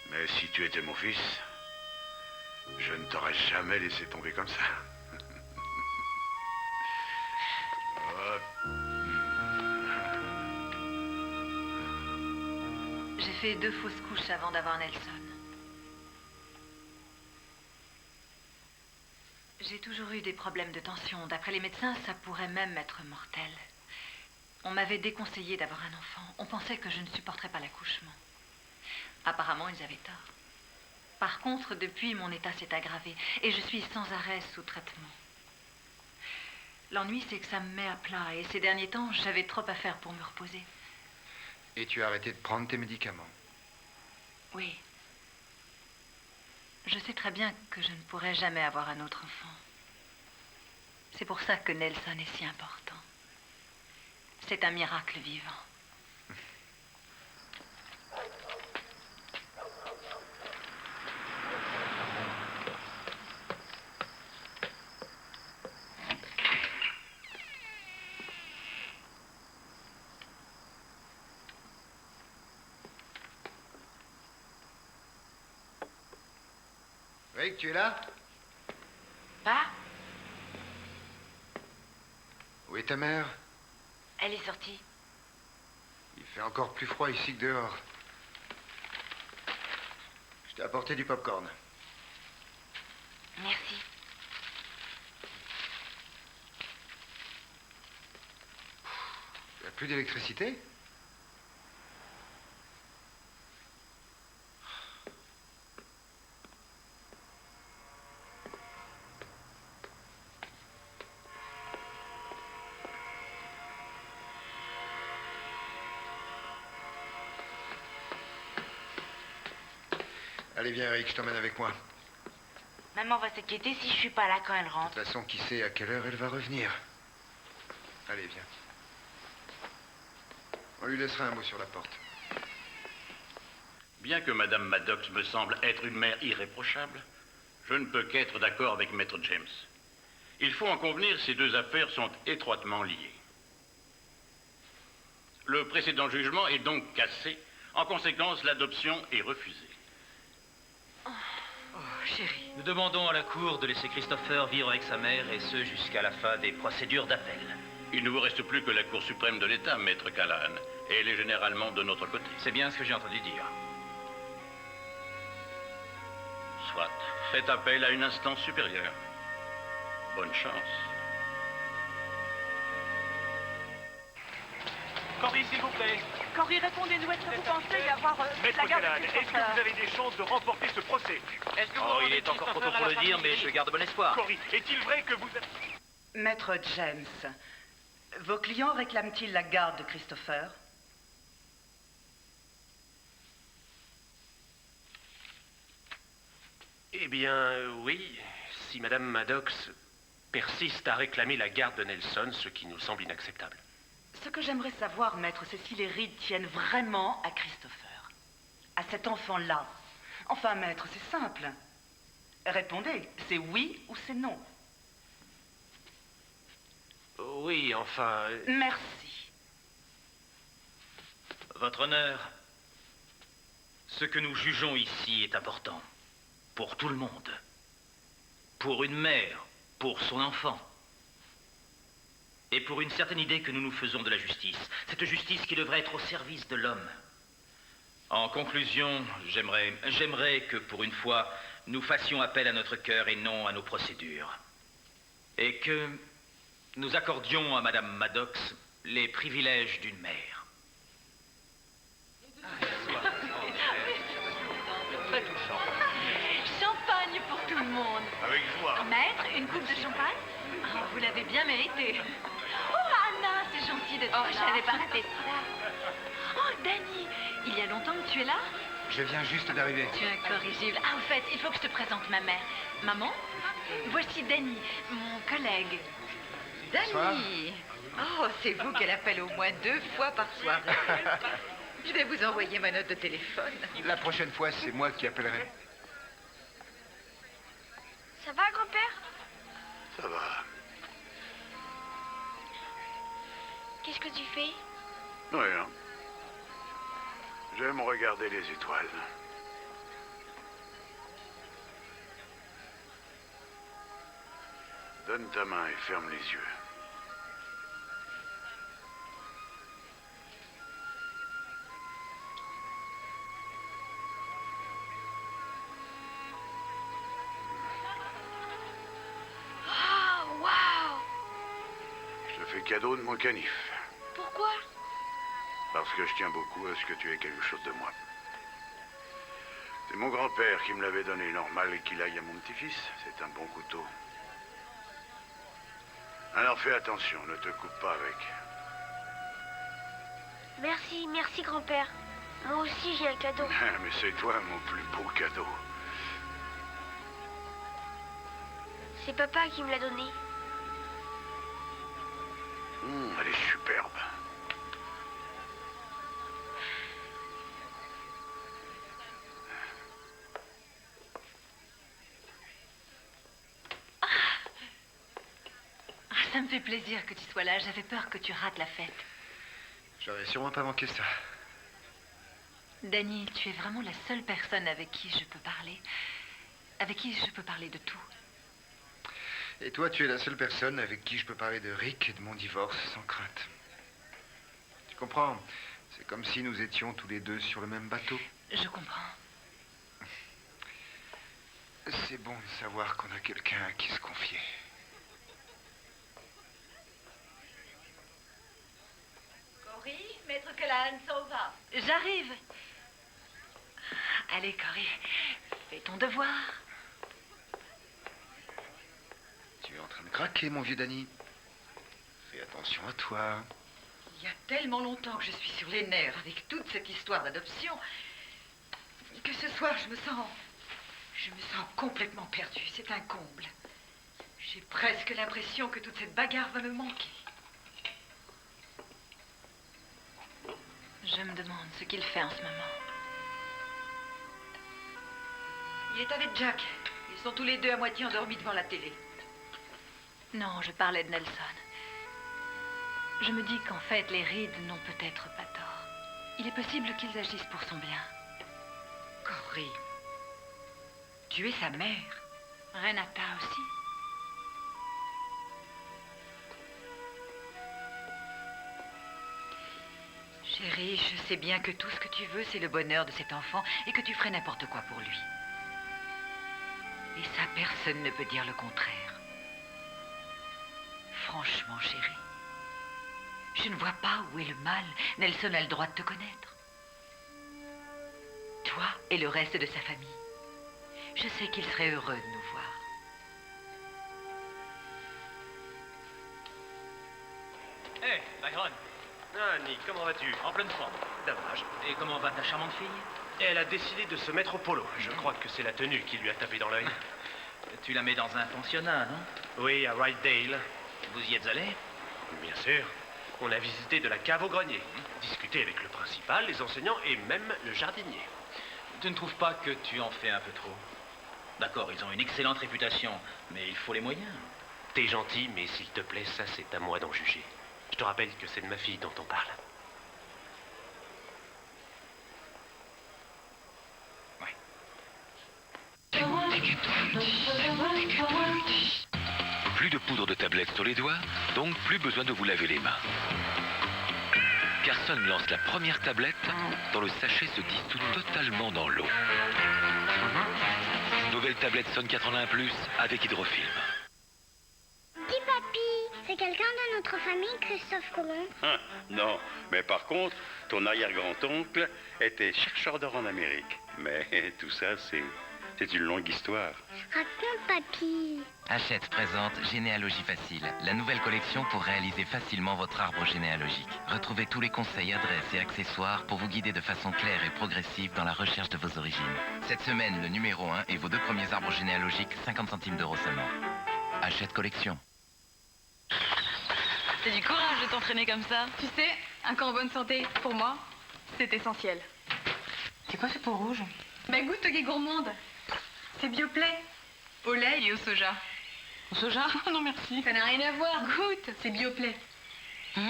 Mais si tu étais mon fils, je ne t'aurais jamais laissé tomber comme ça. J'ai fait 2 fausses couches avant d'avoir Nelson. J'ai toujours eu des problèmes de tension. D'après les médecins, ça pourrait même être mortel. On m'avait déconseillé d'avoir un enfant. On pensait que je ne supporterais pas l'accouchement. Apparemment, ils avaient tort. Par contre, depuis, mon état s'est aggravé et je suis sans arrêt sous traitement. L'ennui, c'est que ça me met à plat et ces derniers temps, j'avais trop à faire pour me reposer. Et tu as arrêté de prendre tes médicaments? Oui. Je sais très bien que je ne pourrai jamais avoir un autre enfant. C'est pour ça que Nelson est si important. C'est un miracle vivant. Rick, tu es là? Pas? Où est ta mère? Elle est sortie. Il fait encore plus froid ici que dehors. Je t'ai apporté du popcorn. Merci. Il n'y a plus d'électricité? Allez, viens, Eric, je t'emmène avec moi. Maman va s'inquiéter si je suis pas là quand elle De rentre. toute façon, qui sait à quelle heure elle va revenir. Allez, viens. On lui laissera un mot sur la porte. Bien que Madame Maddox me semble être une mère irréprochable, je ne peux qu'être d'accord avec Maître James. Il faut en convenir, ces deux affaires sont étroitement liées. Le précédent jugement est donc cassé. En conséquence, l'adoption est refusée. Chérie. Nous demandons à la Cour de laisser Christopher vivre avec sa mère, et ce jusqu'à la fin des procédures d'appel. Il ne vous reste plus que la Cour suprême de l'État, Maître Callahan, et elle est généralement de notre côté. C'est bien ce que j'ai entendu dire. Soit. Faites appel à une instance supérieure. Bonne chance. Cory, s'il vous plaît. Cory, répondez-nous, est-ce que vous pensez y avoir Maître la garde Callahan, de est-ce que Christopher? vous avez des chances de remporter ce procès? Oh, il est encore trop tôt pour le dire, mais je garde bon espoir. Cory, est-il vrai que vous êtes... Maître James, vos clients réclament-ils la garde de Christopher? Eh bien, oui, si Madame Maddox persiste à réclamer la garde de Nelson, ce qui nous semble inacceptable. Ce que j'aimerais savoir, maître, c'est si les Reed tiennent vraiment à Christopher. À cet enfant-là. Enfin, maître, c'est simple. Répondez, c'est oui ou c'est non? Oui, enfin... Merci. Votre honneur, ce que nous jugeons ici est important. Pour tout le monde. Pour une mère pour son enfant. Et pour une certaine idée que nous nous faisons de la justice. Cette justice qui devrait être au service de l'homme. En conclusion, j'aimerais que pour une fois, nous fassions appel à notre cœur et non à nos procédures. Et que nous accordions à Madame Maddox les privilèges d'une mère. Champagne pour tout le monde. Avec joie. Maître, une coupe de champagne? Oh, vous l'avez bien mérité. Oh, Anna, c'est gentil de toi. Oh, j'avais pas raté ça. Oh, Danny, il y a longtemps que tu es là? Je viens juste d'arriver. Tu es incorrigible. Ah, au fait, il faut que je te présente ma mère. Maman, voici Danny, mon collègue. Danny! Oh, c'est vous qu'elle appelle au moins 2 fois par soir. Je vais vous envoyer ma note de téléphone. La prochaine fois, c'est moi qui appellerai. Ça va, grand-père? Ça va. Qu'est-ce que tu fais? Rien. J'aime regarder les étoiles. Donne ta main et ferme les yeux. Oh, waouh! Je te fais cadeau de mon canif. Pourquoi? Parce que je tiens beaucoup à ce que tu aies quelque chose de moi. C'est mon grand-père qui me l'avait donné. Normal qu'il aille à mon petit-fils. C'est un bon couteau. Alors fais attention, ne te coupe pas avec. Merci, merci, grand-père. Moi aussi, j'ai un cadeau. Mais c'est toi mon plus beau cadeau. C'est papa qui me l'a donné. Elle est superbe. Ah, ça me fait plaisir que tu sois là. J'avais peur que tu rates la fête. J'aurais sûrement pas manqué ça. Danny, tu es vraiment la seule personne avec qui je peux parler. Avec qui je peux parler de tout. Et toi, tu es la seule personne avec qui je peux parler de Rick et de mon divorce sans crainte. Tu comprends? C'est comme si nous étions tous les deux sur le même bateau. Je comprends. C'est bon de savoir qu'on a quelqu'un à qui se confier. Cory, maître Callahan s'en va. J'arrive. Allez, Cory, fais ton devoir. Tu es en train de craquer, mon vieux Danny. Fais attention à toi. Il y a tellement longtemps que je suis sur les nerfs avec toute cette histoire d'adoption que ce soir, je me sens complètement perdue. C'est un comble. J'ai presque l'impression que toute cette bagarre va me manquer. Je me demande ce qu'il fait en ce moment. Il est avec Jack. Ils sont tous les deux à moitié endormis devant la télé. Non, je parlais de Nelson. Je me dis qu'en fait, les Reed n'ont peut-être pas tort. Il est possible qu'ils agissent pour son bien. Cory, tu es sa mère. Renata aussi. Chérie, je sais bien que tout ce que tu veux, c'est le bonheur de cet enfant et que tu ferais n'importe quoi pour lui. Et ça, personne ne peut dire le contraire. Franchement, chérie, je ne vois pas où est le mal. Nelson a le droit de te connaître. Toi et le reste de sa famille. Je sais qu'il serait heureux de nous voir. Hé, Byron. Ah, Nick, comment vas-tu? En pleine forme. Dommage. Et comment va ta charmante fille? Elle a décidé de se mettre au polo. Je crois que c'est la tenue qui lui a tapé dans l'œil. Tu la mets dans un pensionnat, non? Oui, à Rydale. Vous y êtes allé? Bien sûr. On a visité de la cave au grenier, discuté avec le principal, les enseignants et même le jardinier. Tu ne trouves pas que tu en fais un peu trop? D'accord, ils ont une excellente réputation, mais il faut les moyens. T'es gentil, mais s'il te plaît, ça c'est à moi d'en juger. Je te rappelle que c'est de ma fille dont on parle. Plus de poudre de tablette sur les doigts, donc plus besoin de vous laver les mains. Carson lance la première tablette dont le sachet se dissout totalement dans l'eau. Nouvelle tablette Son 4 en 1 plus avec hydrofilm. Dis papy, c'est quelqu'un de notre famille, Christophe Colomb? Non, mais par contre, ton arrière-grand-oncle était chercheur d'or en Amérique. Mais tout ça, c'est une longue histoire. Raconte papy. Hachette présente Généalogie Facile, la nouvelle collection pour réaliser facilement votre arbre généalogique. Retrouvez tous les conseils, adresses et accessoires pour vous guider de façon claire et progressive dans la recherche de vos origines. Cette semaine, le numéro 1 et vos 2 premiers arbres généalogiques, 50 centimes d'euros seulement. Hachette Collection. C'est du courage de t'entraîner comme ça. Tu sais, un corps en bonne santé, pour moi, c'est essentiel. C'est quoi ce pot rouge? Bah goûte, qui est gourmande. C'est Bioplay. Au lait et au soja. Au soja? Non merci. Ça n'a rien à voir. Goûte, c'est Bioplay. C'est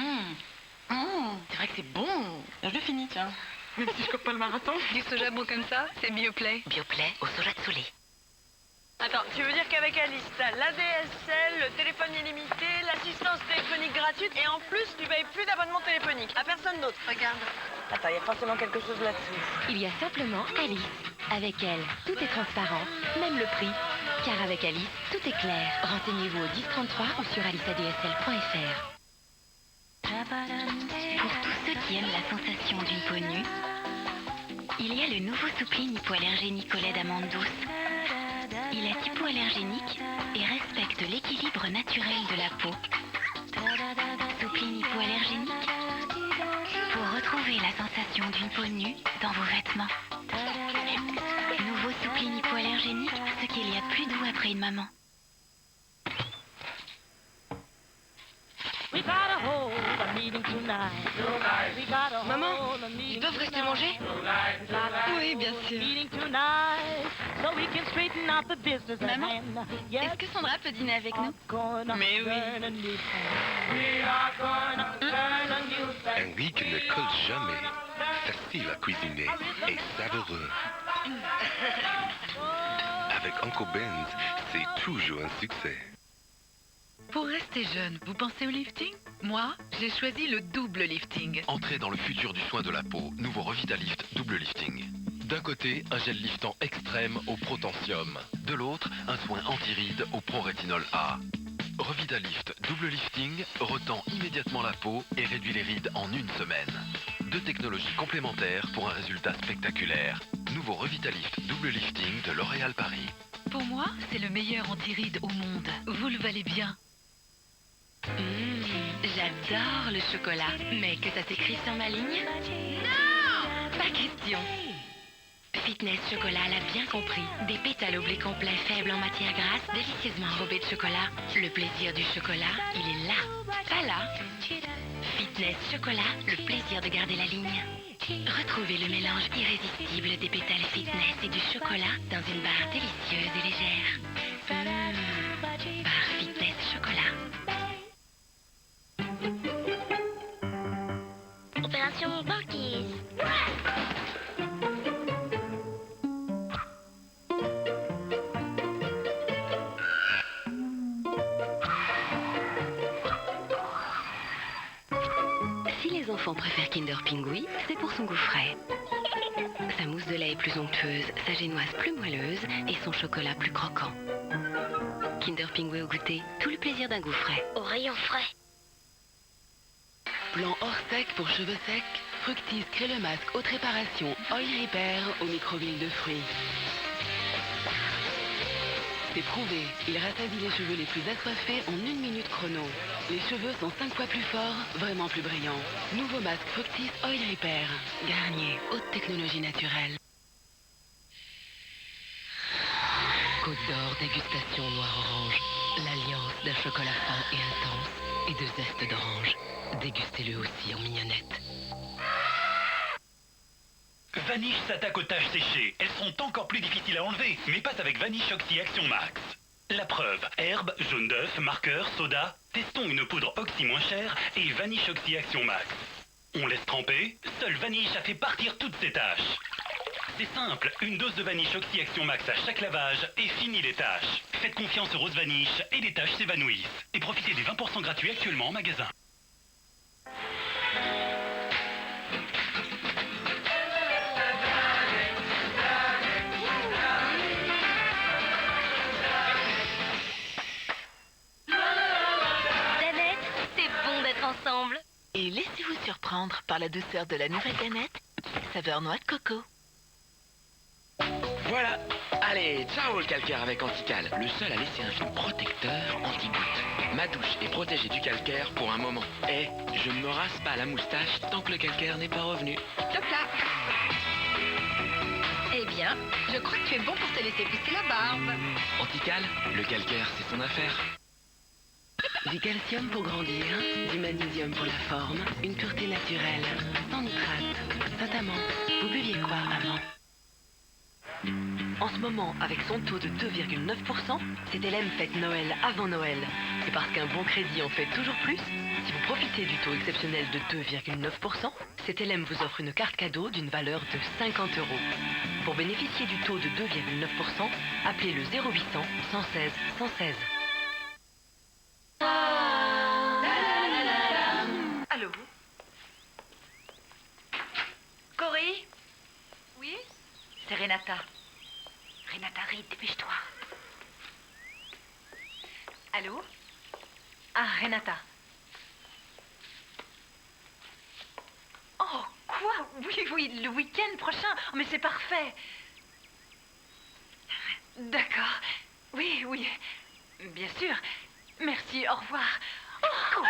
vrai que c'est bon. Je le finis, tiens. Même si je cours pas le marathon. Du soja bon comme ça, c'est Bioplay. Bioplay au soja de Soleil. Attends, tu veux dire qu'avec Alice, t'as l'ADSL, le téléphone illimité, l'assistance téléphonique gratuite et en plus, tu payes plus d'abonnement téléphonique à personne d'autre. Regarde. Attends, il y a forcément quelque chose là-dessous. Il y a simplement Alice. Avec elle, tout est transparent, même le prix. Car avec Alice, tout est clair. Renseignez-vous au 1033 ou sur aliceadsl.fr. Pour tous ceux qui aiment la sensation d'une peau nue, il y a le nouveau Soupline hypoallergénique au lait d'amande douce. Il est hypoallergénique et respecte l'équilibre naturel de la peau. Soupline hypoallergénique pour retrouver la sensation d'une peau nue dans vos vêtements. Nouveau Soupline hypoallergénique, ce qu'il y a plus doux après une maman. Maman, ils peuvent rester manger? Oui, bien sûr. Maman, est-ce que Sandra peut dîner avec nous? Mais oui. Un riz qui ne colle jamais, facile à cuisiner et savoureux. Avec Uncle Ben's, c'est toujours un succès. Pour rester jeune, vous pensez au lifting? Moi, j'ai choisi le double lifting. Entrez dans le futur du soin de la peau. Nouveau Revitalift double lifting. D'un côté, un gel liftant extrême au protentium. De l'autre, un soin anti-rides au pro-rétinol A. Revitalift double lifting retend immédiatement la peau et réduit les rides en 1 semaine. 2 technologies complémentaires pour un résultat spectaculaire. Nouveau Revitalift double lifting de L'Oréal Paris. Pour moi, c'est le meilleur anti-rides au monde. Vous le valez bien. J'adore le chocolat. Mais que ça s'écrit sur ma ligne? Non! Pas question. Fitness Chocolat l'a bien compris. Des pétales au blé complet faible en matière grasse, délicieusement enrobés de chocolat. Le plaisir du chocolat, il est là, pas là. Fitness Chocolat, le plaisir de garder la ligne. Retrouvez le mélange irrésistible des pétales fitness et du chocolat dans une barre délicieuse et légère. Barre Fitness Chocolat. Opération banquise. Si les enfants préfèrent Kinder Pingui, c'est pour son goût frais. Sa mousse de lait est plus onctueuse, sa génoise plus moelleuse et son chocolat plus croquant. Kinder Pingui au goûter, tout le plaisir d'un goût frais. Au rayon frais. Plan hors sec pour cheveux secs, Fructis crée le masque haute réparation Oil Repair aux micro-huiles de fruits. C'est prouvé, il rassasie les cheveux les plus assoiffés en 1 minute chrono. Les cheveux sont 5 fois plus forts, vraiment plus brillants. Nouveau masque Fructis Oil Repair. Garnier, haute technologie naturelle. Côte d'Or, dégustation noir-orange. L'alliance d'un chocolat fin et intense et de zeste d'orange. Dégustez-le aussi en mignonnette. Vanish s'attaque aux taches séchées. Elles seront encore plus difficiles à enlever, mais pas avec Vanish Oxy Action Max. La preuve, herbe, jaune d'œuf, marqueur, soda. Testons une poudre oxy moins chère et Vanish Oxy Action Max. On laisse tremper, seul Vanish a fait partir toutes ces taches. C'est simple, une dose de Vanish Oxy Action Max à chaque lavage et fini les taches. Faites confiance aux roses vaniches et les taches s'évanouissent. Et profitez des 20% gratuits actuellement en magasin. Danette, c'est bon d'être ensemble. Et laissez-vous surprendre par la douceur de la nouvelle Danette, saveur noix de coco. Voilà. Allez, ciao le calcaire avec Antical. Le seul à laisser un film protecteur anti-goutte. Ma douche est protégée du calcaire pour un moment. Et je ne me rase pas la moustache tant que le calcaire n'est pas revenu. Top là. Eh bien, je crois que tu es bon pour te laisser pousser la barbe. Antical, le calcaire, c'est son affaire. Du calcium pour grandir, du magnésium pour la forme, une pureté naturelle, sans nitrate. Notamment, vous buviez quoi avant? En ce moment, avec son taux de 2,9%, CTLM fête Noël avant Noël. Et parce qu'un bon crédit en fait toujours plus, si vous profitez du taux exceptionnel de 2,9%, CTLM vous offre une carte cadeau d'une valeur de 50 €. Pour bénéficier du taux de 2,9%, appelez le 0800 116 116. Allô? Cory? Oui? C'est Renata. Renata Reed, dépêche-toi. Allô? Ah, Renata. Oh, quoi? Oui, le week-end prochain. Oh, mais c'est parfait. D'accord. Oui. Bien sûr. Merci, au revoir. Oh,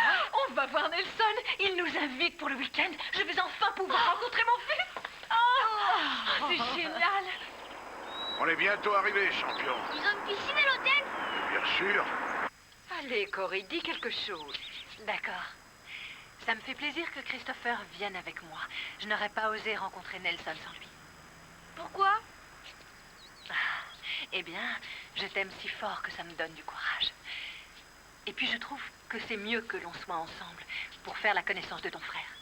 on va voir Nelson. Il nous invite pour le week-end. Je vais enfin pouvoir rencontrer mon fils. Oh, c'est génial. On est bientôt arrivés, champion. Ils ont une piscine à l'hôtel? Bien sûr. Allez, Cory, dis quelque chose. D'accord. Ça me fait plaisir que Christopher vienne avec moi. Je n'aurais pas osé rencontrer Nelson sans lui. Pourquoi? Eh bien, je t'aime si fort que ça me donne du courage. Et puis je trouve que c'est mieux que l'on soit ensemble pour faire la connaissance de ton frère.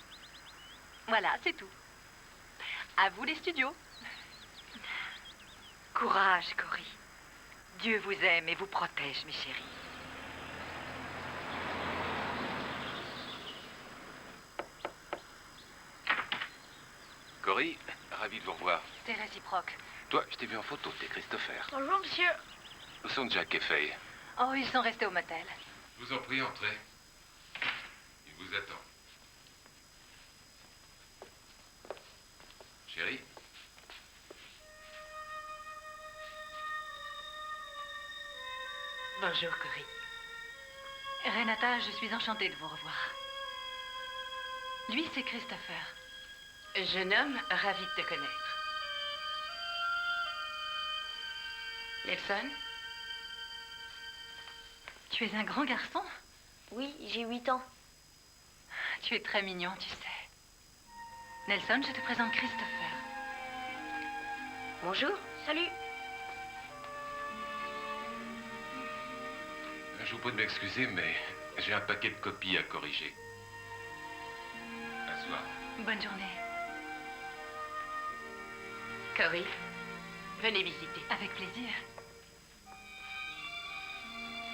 Voilà, c'est tout. À vous les studios. Courage, Cory. Dieu vous aime et vous protège, mes chéris. Cory, ravi de vous revoir. C'est réciproque. Toi, je t'ai vu en photo, t'es Christopher. Bonjour, monsieur. Où sont Jack et Faye? Oh, ils sont restés au motel. Je vous en prie, entrez. Il vous attend. Chérie? Bonjour, Cory. Renata, je suis enchantée de vous revoir. Lui, c'est Christopher. Jeune homme, ravi de te connaître. Nelson? Tu es un grand garçon? Oui, j'ai 8 ans. Tu es très mignon, tu sais. Nelson, je te présente Christopher. Bonjour. Salut. Je vous prie de m'excuser, mais j'ai un paquet de copies à corriger. À soir. Bonne journée. Cory, venez visiter. Avec plaisir.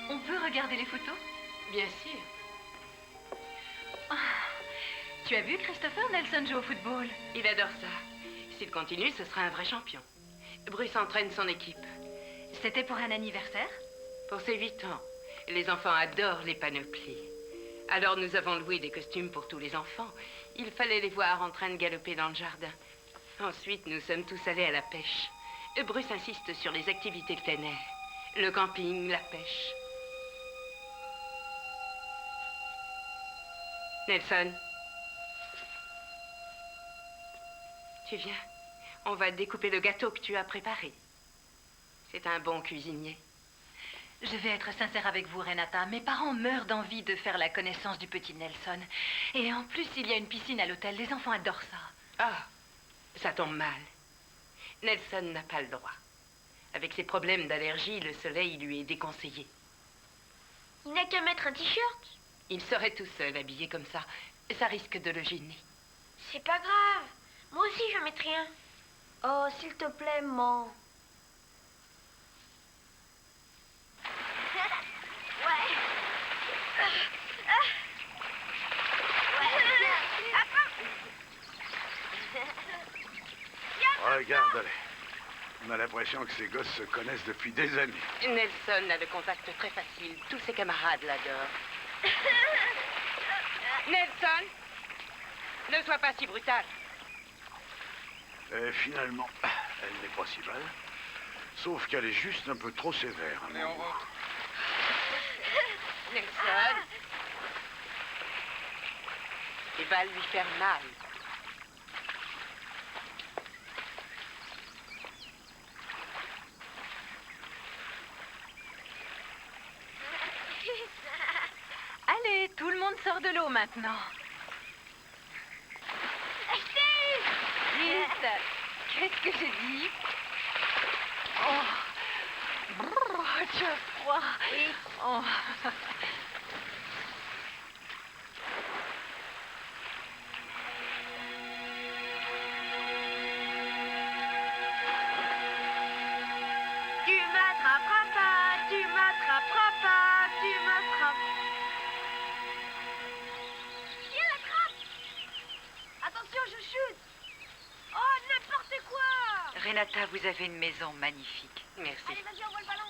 On peut regarder les photos? Bien sûr. Tu as vu Christopher? Nelson joue au football. Il adore ça. S'il continue, ce sera un vrai champion. Bruce entraîne son équipe. C'était pour un anniversaire? Pour ses 8 ans. Les enfants adorent les panoplies. Alors nous avons loué des costumes pour tous les enfants. Il fallait les voir en train de galoper dans le jardin. Ensuite, nous sommes tous allés à la pêche. Bruce insiste sur les activités de plein air. Le camping, la pêche. Nelson. Tu viens? On va découper le gâteau que tu as préparé. C'est un bon cuisinier. Je vais être sincère avec vous, Renata. Mes parents meurent d'envie de faire la connaissance du petit Nelson. Et en plus, il y a une piscine à l'hôtel. Les enfants adorent ça. Ah, ça tombe mal. Nelson n'a pas le droit. Avec ses problèmes d'allergie, le soleil lui est déconseillé. Il n'a qu'à mettre un t-shirt. Il serait tout seul, habillé comme ça. Ça risque de le gêner. C'est pas grave. Moi aussi, je mettrai rien. Oh, s'il te plaît, maman. Regarde-les. On a l'impression que ces gosses se connaissent depuis des années. Nelson a le contact très facile. Tous ses camarades l'adorent. Nelson, ne sois pas si brutal. Et finalement, elle n'est pas si mal. Sauf qu'elle est juste un peu trop sévère. Mais on rentre. Nelson. Il va lui faire mal. Allez, tout le monde sort de l'eau maintenant. Chris, qu'est-ce que j'ai dit? Oh. Brrr, tu as froid. Oui. Oh. Tu m'attraperas pas, tu m'attraperas pas, tu m'attraperas. Tiens, l'attrape. Attention, je chute. Oh, n'importe quoi. Renata, vous avez une maison magnifique. Merci. Allez, vas-y, envoie le ballon.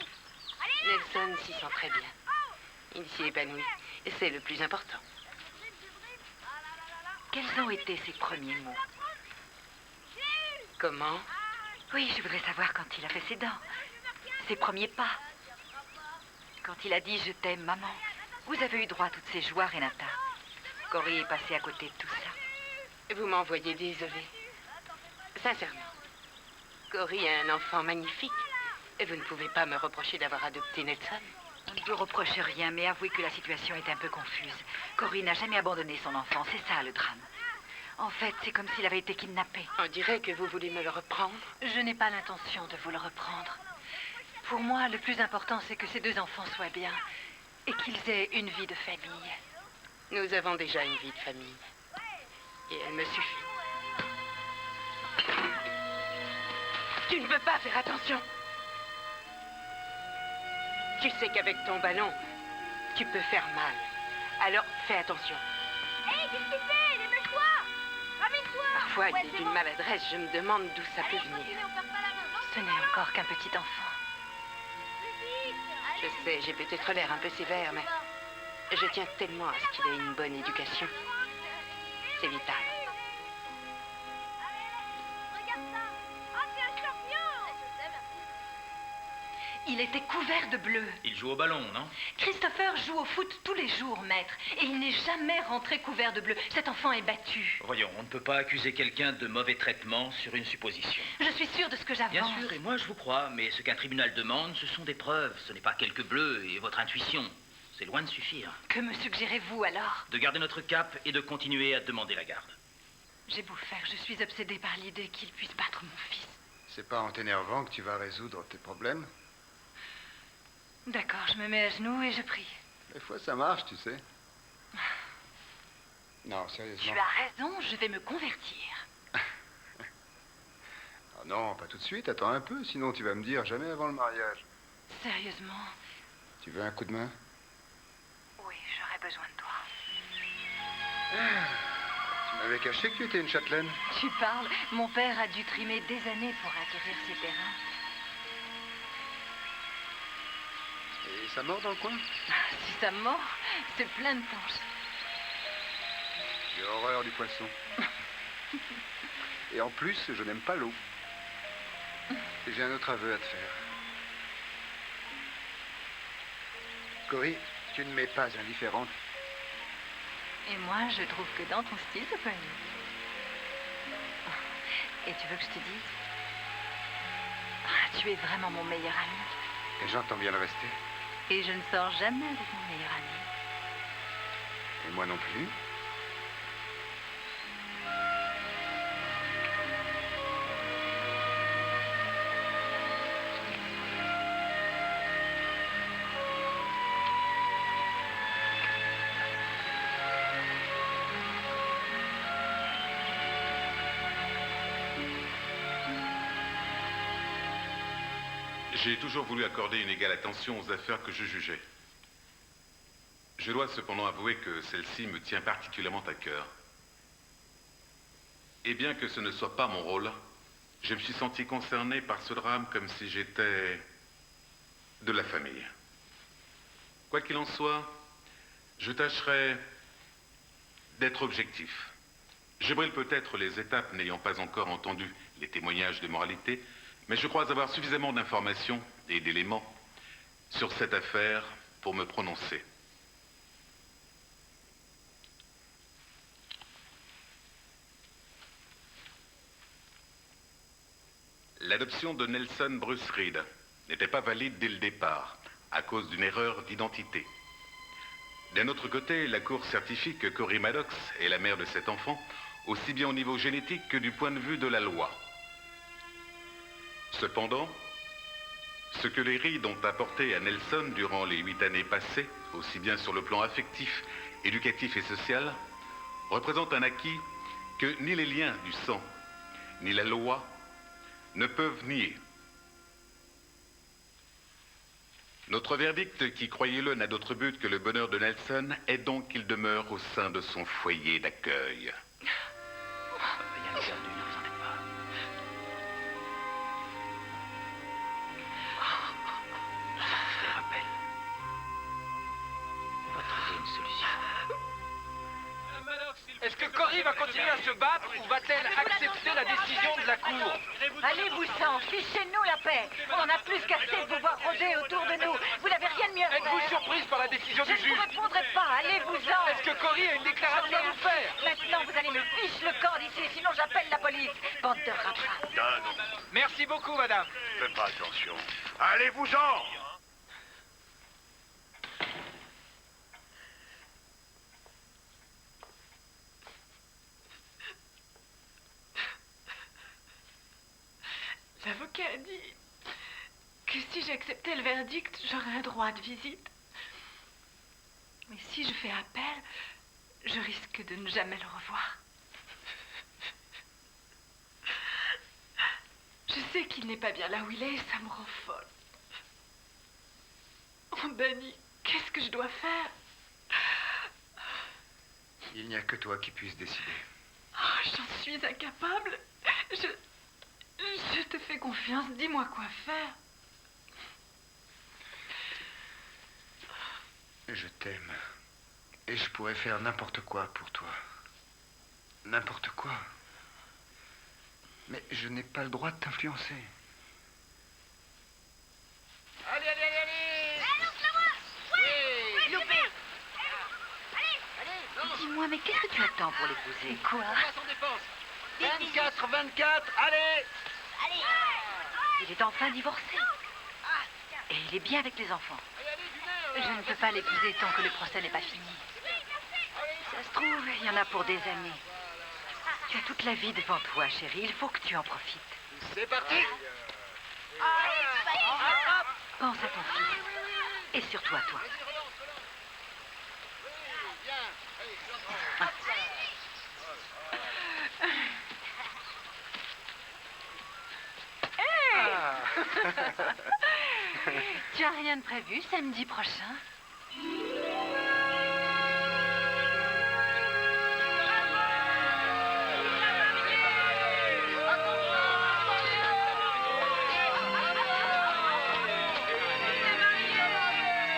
Allez, Nelson s'y sent très bien. Il s'y épanouit. Et c'est le plus important. Quels ont été ses premiers mots? Comment? Oui, je voudrais savoir quand il a fait ses dents. Ses premiers pas. Quand il a dit « je t'aime, maman ». Vous avez eu droit à toutes ces joies, Renata. Cory est passé à côté de tout ça. Vous m'envoyez désolé. Sincèrement. Cory est un enfant magnifique. Et vous ne pouvez pas me reprocher d'avoir adopté Nelson. On ne peut reprocher rien, mais avouez que la situation est un peu confuse. Cory n'a jamais abandonné son enfant, c'est ça le drame. En fait, c'est comme s'il avait été kidnappé. On dirait que vous voulez me le reprendre. Je n'ai pas l'intention de vous le reprendre. Pour moi, le plus important, c'est que ces deux enfants soient bien et qu'ils aient une vie de famille. Nous avons déjà une vie de famille. Et elle me suffit. Tu ne veux pas faire attention. Tu sais qu'avec ton ballon, tu peux faire mal. Alors, fais attention. Hé, qu'est-ce que c'est? Dépêche-toi. Ramène-toi. Parfois, il est d'une maladresse. Je me demande d'où ça peut venir. Ce n'est encore qu'un petit enfant. Je sais, j'ai peut-être l'air un peu sévère, mais je tiens tellement à ce qu'il ait une bonne éducation. C'est vital. Il était couvert de bleu. Il joue au ballon, non? Christopher joue au foot tous les jours, maître. Et il n'est jamais rentré couvert de bleu. Cet enfant est battu. Voyons, on ne peut pas accuser quelqu'un de mauvais traitement sur une supposition. Je suis sûre de ce que j'avance. Bien sûr, et moi je vous crois, mais ce qu'un tribunal demande, ce sont des preuves. Ce n'est pas quelques bleus et votre intuition. C'est loin de suffire. Que me suggérez-vous alors? De garder notre cap et de continuer à demander la garde. J'ai beau faire, je suis obsédée par l'idée qu'il puisse battre mon fils. C'est pas en t'énervant que tu vas résoudre tes problèmes? D'accord, je me mets à genoux et je prie. Des fois, ça marche, tu sais. Non, sérieusement. Tu as raison, je vais me convertir. Ah non, pas tout de suite, attends un peu, sinon tu vas me dire jamais avant le mariage. Sérieusement? Tu veux un coup de main? Oui, j'aurais besoin de toi. Tu m'avais caché que tu étais une châtelaine. Tu parles? Mon père a dû trimer des années pour acquérir ces terrains. Et ça mord dans le coin? Si ça mord, c'est plein de planches. J'ai horreur du poisson. Et en plus, je n'aime pas l'eau. Et j'ai un autre aveu à te faire. Cory, tu ne m'es pas indifférente. Et moi, je trouve que dans ton style, c'est pas mieux. Et tu veux que je te dise? Tu es vraiment mon meilleur ami. Et j'entends bien le rester. Et je ne sors jamais avec mon meilleur ami. Et moi non plus. J'ai toujours voulu accorder une égale attention aux affaires que je jugeais. Je dois cependant avouer que celle-ci me tient particulièrement à cœur. Et bien que ce ne soit pas mon rôle, Je me suis senti concerné par ce drame comme si j'étais de la famille. Quoi qu'il en soit, je tâcherai d'être objectif. Je brûle peut-être les étapes n'ayant pas encore entendu les témoignages de moralité, mais je crois avoir suffisamment d'informations et d'éléments sur cette affaire pour me prononcer. L'adoption de Nelson Bruce Reed n'était pas valide dès le départ, à cause d'une erreur d'identité. D'un autre côté, la Cour certifie que Cory Maddox est la mère de cet enfant, aussi bien au niveau génétique que du point de vue de la loi. Cependant, ce que les Reed ont apporté à Nelson durant les 8 années passées, aussi bien sur le plan affectif, éducatif et social, représente un acquis que ni les liens du sang, ni la loi ne peuvent nier. Notre verdict, qui, croyez-le, n'a d'autre but que le bonheur de Nelson, est donc qu'il demeure au sein de son foyer d'accueil. Rien de perdu, ne vous en faites pas. Je te rappelle. On va trouver une solution. Est-ce que Cory va continuer à se battre ou va-t-elle accepter la décision de la Cour? Allez-vous-en, fichez-nous la paix. On en a plus qu'assez de vous voir rôder autour de nous. Vous n'avez rien de mieux à faire. Êtes-vous surprise par la décision du Je juge? ne vous répondrai pas, allez-vous-en. Est-ce que Cory a une déclaration à vous faire? Maintenant, vous allez me fiche le camp d'ici, sinon j'appelle la police. Bande de rats. Dan, Merci beaucoup, madame. faites pas attention. Allez-vous-en! L'avocat a dit que si j'acceptais le verdict, j'aurais un droit de visite. Mais si je fais appel, je risque de ne jamais le revoir. Je sais qu'il n'est pas bien là où il est et ça me rend folle. Oh, Danny, qu'est-ce que je dois faire? Il n'y a que toi qui puisses décider. Oh, j'en suis incapable. Je te fais confiance, dis-moi quoi faire. Je t'aime. Et je pourrais faire n'importe quoi pour toi. N'importe quoi. Mais je n'ai pas le droit de t'influencer. Allez, allez, allez, allez! Oui, loupé. Dis-moi, mais qu'est-ce que tu attends pour l'épouser? Quoi? 24, 24, allez! Il est enfin divorcé. Et il est bien avec les enfants. Je ne peux pas l'épouser tant que le procès n'est pas fini. Ça se trouve, il y en a pour des années. Tu as toute la vie devant toi, chérie. Il faut que tu en profites. C'est parti! Pense à ton fils. Et surtout à toi. Ah. Tu as rien de prévu samedi prochain?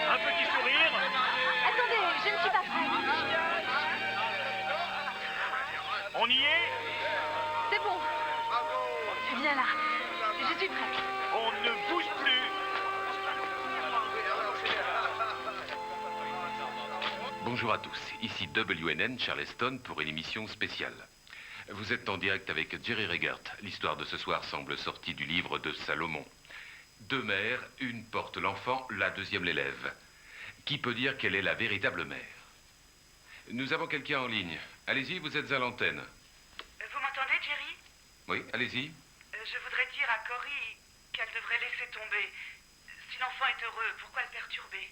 Un petit sourire. Attendez, je ne suis pas prête. On y est? C'est bon. Viens là. Je suis prête. On ne bouge plus. Bonjour à tous, ici WNN Charleston pour une émission spéciale. Vous êtes en direct avec Jerry Regert. L'histoire de ce soir semble sortie du livre de Salomon. Deux mères, une porte l'enfant, la deuxième l'élève. Qui peut dire quelle est la véritable mère? Nous avons quelqu'un en ligne. Allez-y, vous êtes à l'antenne. Vous m'entendez, Jerry? Oui, allez-y. Je voudrais dire à Cory qu'elle devrait laisser tomber. Si l'enfant est heureux, pourquoi le perturber?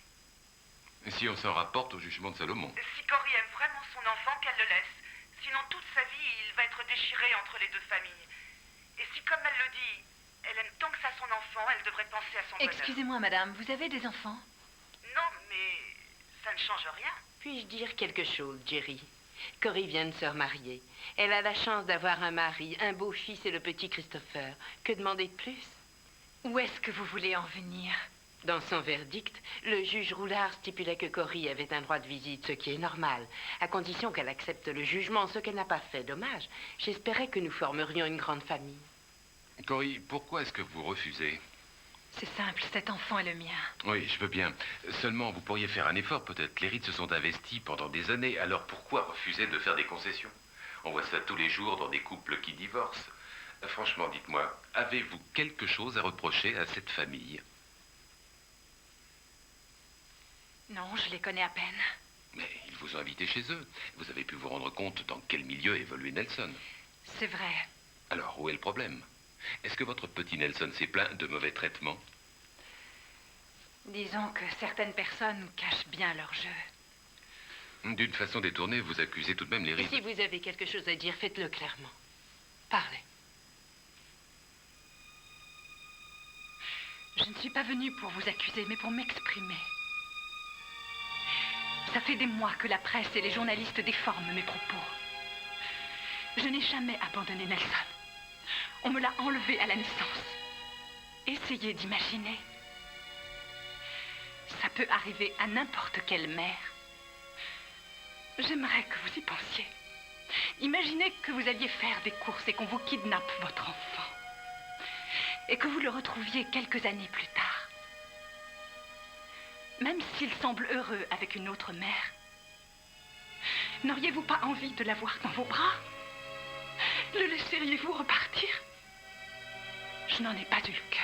Si on s'en rapporte au jugement de Salomon. Si Cory aime vraiment son enfant, qu'elle le laisse. Sinon, toute sa vie, il va être déchiré entre les deux familles. Et si, comme elle le dit, elle aime tant que ça son enfant, elle devrait penser à son bonheur. Excusez-moi, madame, vous avez des enfants? Non, mais ça ne change rien. Puis-je dire quelque chose, Jerry? Cory vient de se remarier. Elle a la chance d'avoir un mari, un beau fils et le petit Christopher. Que demander de plus? Où est-ce que vous voulez en venir? Dans son verdict, le juge Roulard stipulait que Cory avait un droit de visite, ce qui est normal, à condition qu'elle accepte le jugement, ce qu'elle n'a pas fait. Dommage. J'espérais que nous formerions une grande famille. Cory, pourquoi est-ce que vous refusez? C'est simple, cet enfant est le mien. Oui, je veux bien. Seulement, vous pourriez faire un effort, peut-être. Les rites se sont investis pendant des années, alors pourquoi refuser de faire des concessions? On voit ça tous les jours dans des couples qui divorcent. Franchement, dites-moi, avez-vous quelque chose à reprocher à cette famille? Non, je les connais à peine. Mais ils vous ont invité chez eux. Vous avez pu vous rendre compte dans quel milieu évoluait Nelson. C'est vrai. Alors, où est le problème? Est-ce que votre petit Nelson s'est plaint de mauvais traitements? Disons que certaines personnes cachent bien leur jeu. D'une façon détournée, vous accusez tout de même les rites. Si vous avez quelque chose à dire, faites-le clairement. Parlez. Je ne suis pas venue pour vous accuser, mais pour m'exprimer. Ça fait des mois que la presse et les journalistes déforment mes propos. Je n'ai jamais abandonné Nelson. On me l'a enlevé à la naissance. Essayez d'imaginer. Ça peut arriver à n'importe quelle mère. J'aimerais que vous y pensiez. Imaginez que vous alliez faire des courses et qu'on vous kidnappe votre enfant. Et que vous le retrouviez quelques années plus tard. Même s'il semble heureux avec une autre mère, n'auriez-vous pas envie de l'avoir dans vos bras? Le laisseriez-vous repartir? Je n'en ai pas eu le cœur.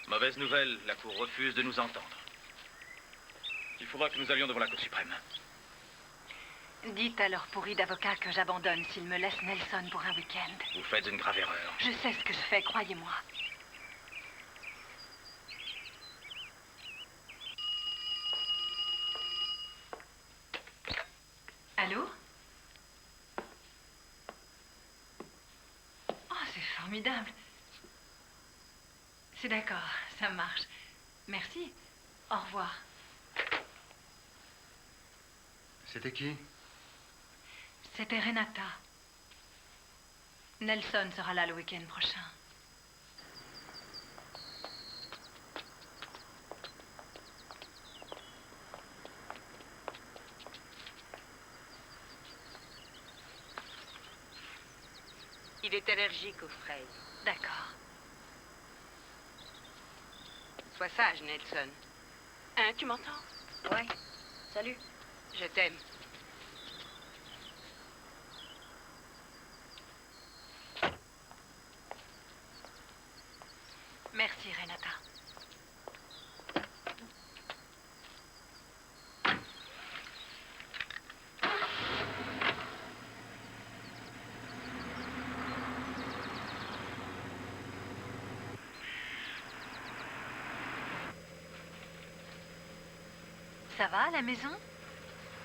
Mauvaise nouvelle, la Cour refuse de nous entendre. Il faudra que nous allions devant la Cour suprême. Dites à leur pourri d'avocat que j'abandonne s'ils me laissent Nelson pour un week-end. Vous faites une grave erreur. Je sais ce que je fais, croyez-moi. Allô? Oh, c'est formidable. C'est d'accord, ça marche. Merci. Au revoir. C'était qui? C'était Renata. Nelson sera là le week-end prochain. Il est allergique aux fraises. D'accord. Sois sage, Nelson. Hein, tu m'entends? Ouais. Salut. Je t'aime. Merci, Renata. Ça va à la maison?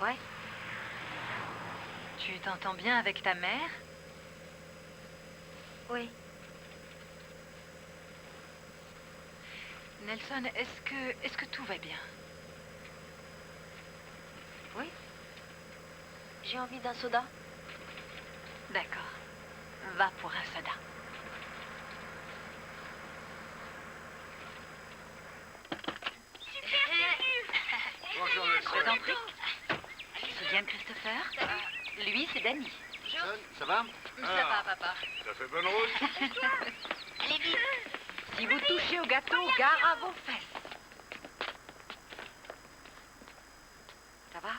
Ouais. Tu t'entends bien avec ta mère? Oui. Nelson, est-ce que tout va bien? Oui. J'ai envie d'un soda. D'accord. Va pour un soda. Bonjour, Je t'en prie. Tu te souviens de Christopher? Lui, c'est Danny. John, ça va? Ça va, papa. Ça fait bonne route. Allez vite. Si vous touchez au gâteau, gare à vos fesses. Ça va?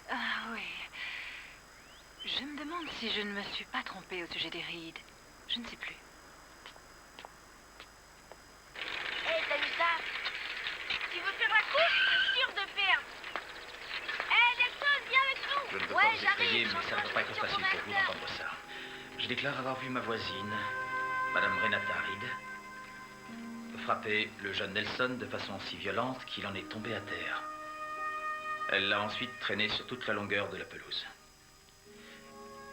Ah oui. Je me demande si je ne me suis pas trompée au sujet des rides. Je ne sais plus. Hé, t'as vu ça? Tu veux faire la course? T'es sûr de perdre? Hé, Nelson, viens avec nous! Je ne veux pas vous effrayer, mais ça ne doit pas être facile pour vous d'entendre ça. Je déclare avoir vu ma voisine, Madame Renata Reed, frappé le jeune Nelson de façon si violente qu'il en est tombé à terre. Elle l'a ensuite traîné sur toute la longueur de la pelouse.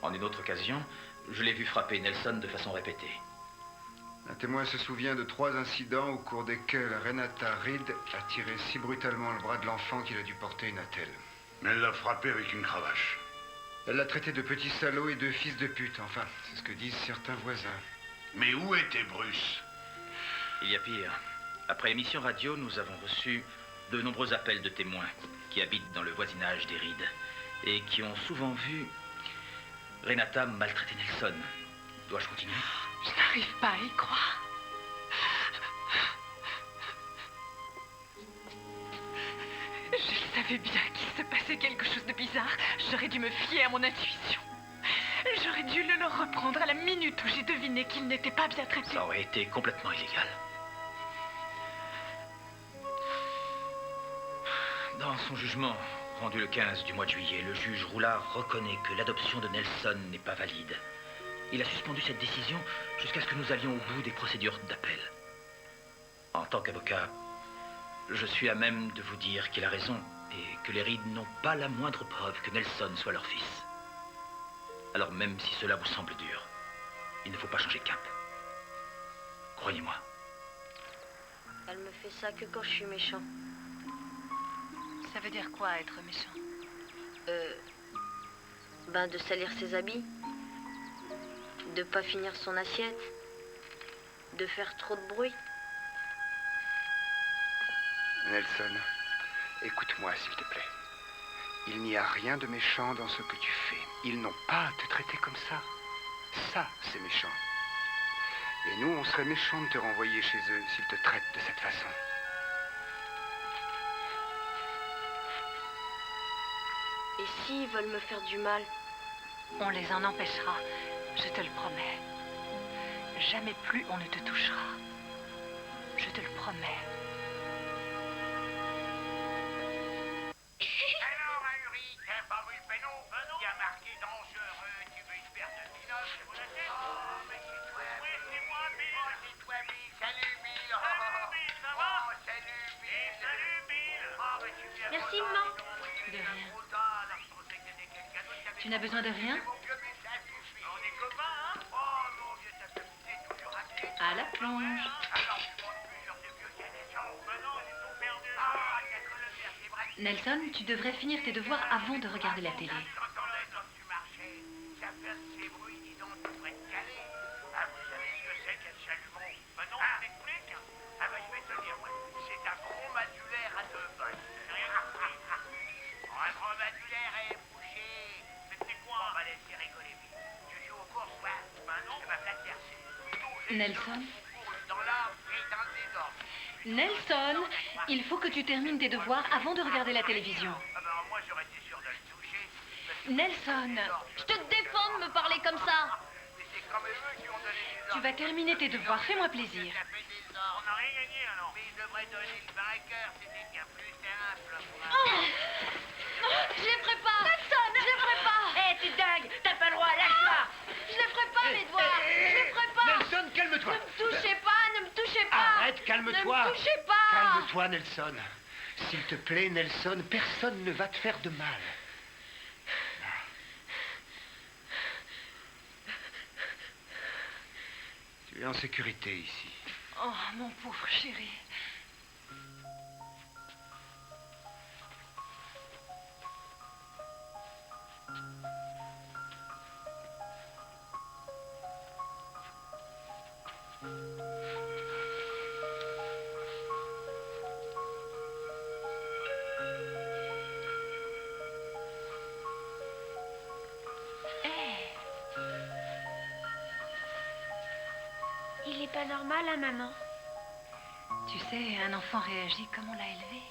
En une autre occasion, je l'ai vu frapper Nelson de façon répétée. Un témoin se souvient de 3 incidents au cours desquels Renata Reed a tiré si brutalement le bras de l'enfant qu'il a dû porter une attelle. Mais elle l'a frappé avec une cravache. Elle l'a traité de petit salaud et de fils de pute. Enfin, c'est ce que disent certains voisins. Mais où était Bruce? Il y a pire. Après émission radio, nous avons reçu de nombreux appels de témoins qui habitent dans le voisinage des Reed et qui ont souvent vu Renata maltraiter Nelson. Dois-je continuer? Je n'arrive pas à y croire. Je savais bien qu'il se passait quelque chose de bizarre. J'aurais dû me fier à mon intuition. J'aurais dû le leur reprendre à la minute où j'ai deviné qu'il n'était pas bien traité. Ça aurait été complètement illégal. Dans son jugement, rendu le 15 du mois de juillet, le juge Roulard reconnaît que l'adoption de Nelson n'est pas valide. Il a suspendu cette décision jusqu'à ce que nous allions au bout des procédures d'appel. En tant qu'avocat, je suis à même de vous dire qu'il a raison et que les Reed n'ont pas la moindre preuve que Nelson soit leur fils. Alors même si cela vous semble dur, il ne faut pas changer de cap. Croyez-moi. Elle me fait ça que quand je suis méchant. Ça veut dire quoi, être méchant? Ben de salir ses habits, de pas finir son assiette, de faire trop de bruit. Nelson, écoute-moi s'il te plaît. Il n'y a rien de méchant dans ce que tu fais. Ils n'ont pas à te traiter comme ça. Ça, c'est méchant. Et nous, on serait méchants de te renvoyer chez eux s'ils te traitent de cette façon. Et s'ils veulent me faire du mal? On les en empêchera, je te le promets. Jamais plus on ne te touchera. Je te le promets. Alors, Ahuri, t'as pas vu le pénon? Il y a marqué dangereux, tu veux une paire de binocs, je vous la tête? Oh, mais c'est toi, oui, c'est moi, Bill. Oh, c'est toi, Bill. Salut, Bill. Salut, Bill, ça va? Oh, salut, Bill. Salut, Bill. Oh, mais tu viens. Merci, maman. De rien. Tu n'as besoin de rien? À la plonge. Nelson, tu devrais finir tes devoirs avant de regarder la télé. Nelson? Nelson, il faut que tu termines tes devoirs avant de regarder la télévision. Nelson, je te défends de me parler comme ça. Tu vas terminer tes devoirs, fais-moi plaisir. On n'a rien gagné alors. Mais il devrait donner le vainqueur, c'était bien plus simple. Je les ferai pas. Nelson, je les ferai pas. Hé, t'es dingue, t'as pas le droit, lâche-moi. Je les ferai pas, mes devoirs. Je les ferai pas. Nelson, calme-toi. Ne me touchez pas, ne me touchez pas. Arrête, calme-toi. Ne me touchez pas. Calme-toi, Nelson. S'il te plaît, Nelson, personne ne va te faire de mal. Tu es en sécurité ici. Oh, mon pauvre chéri. Il est pas normal, hein, maman? Tu sais, un enfant réagit comme on l'a élevé.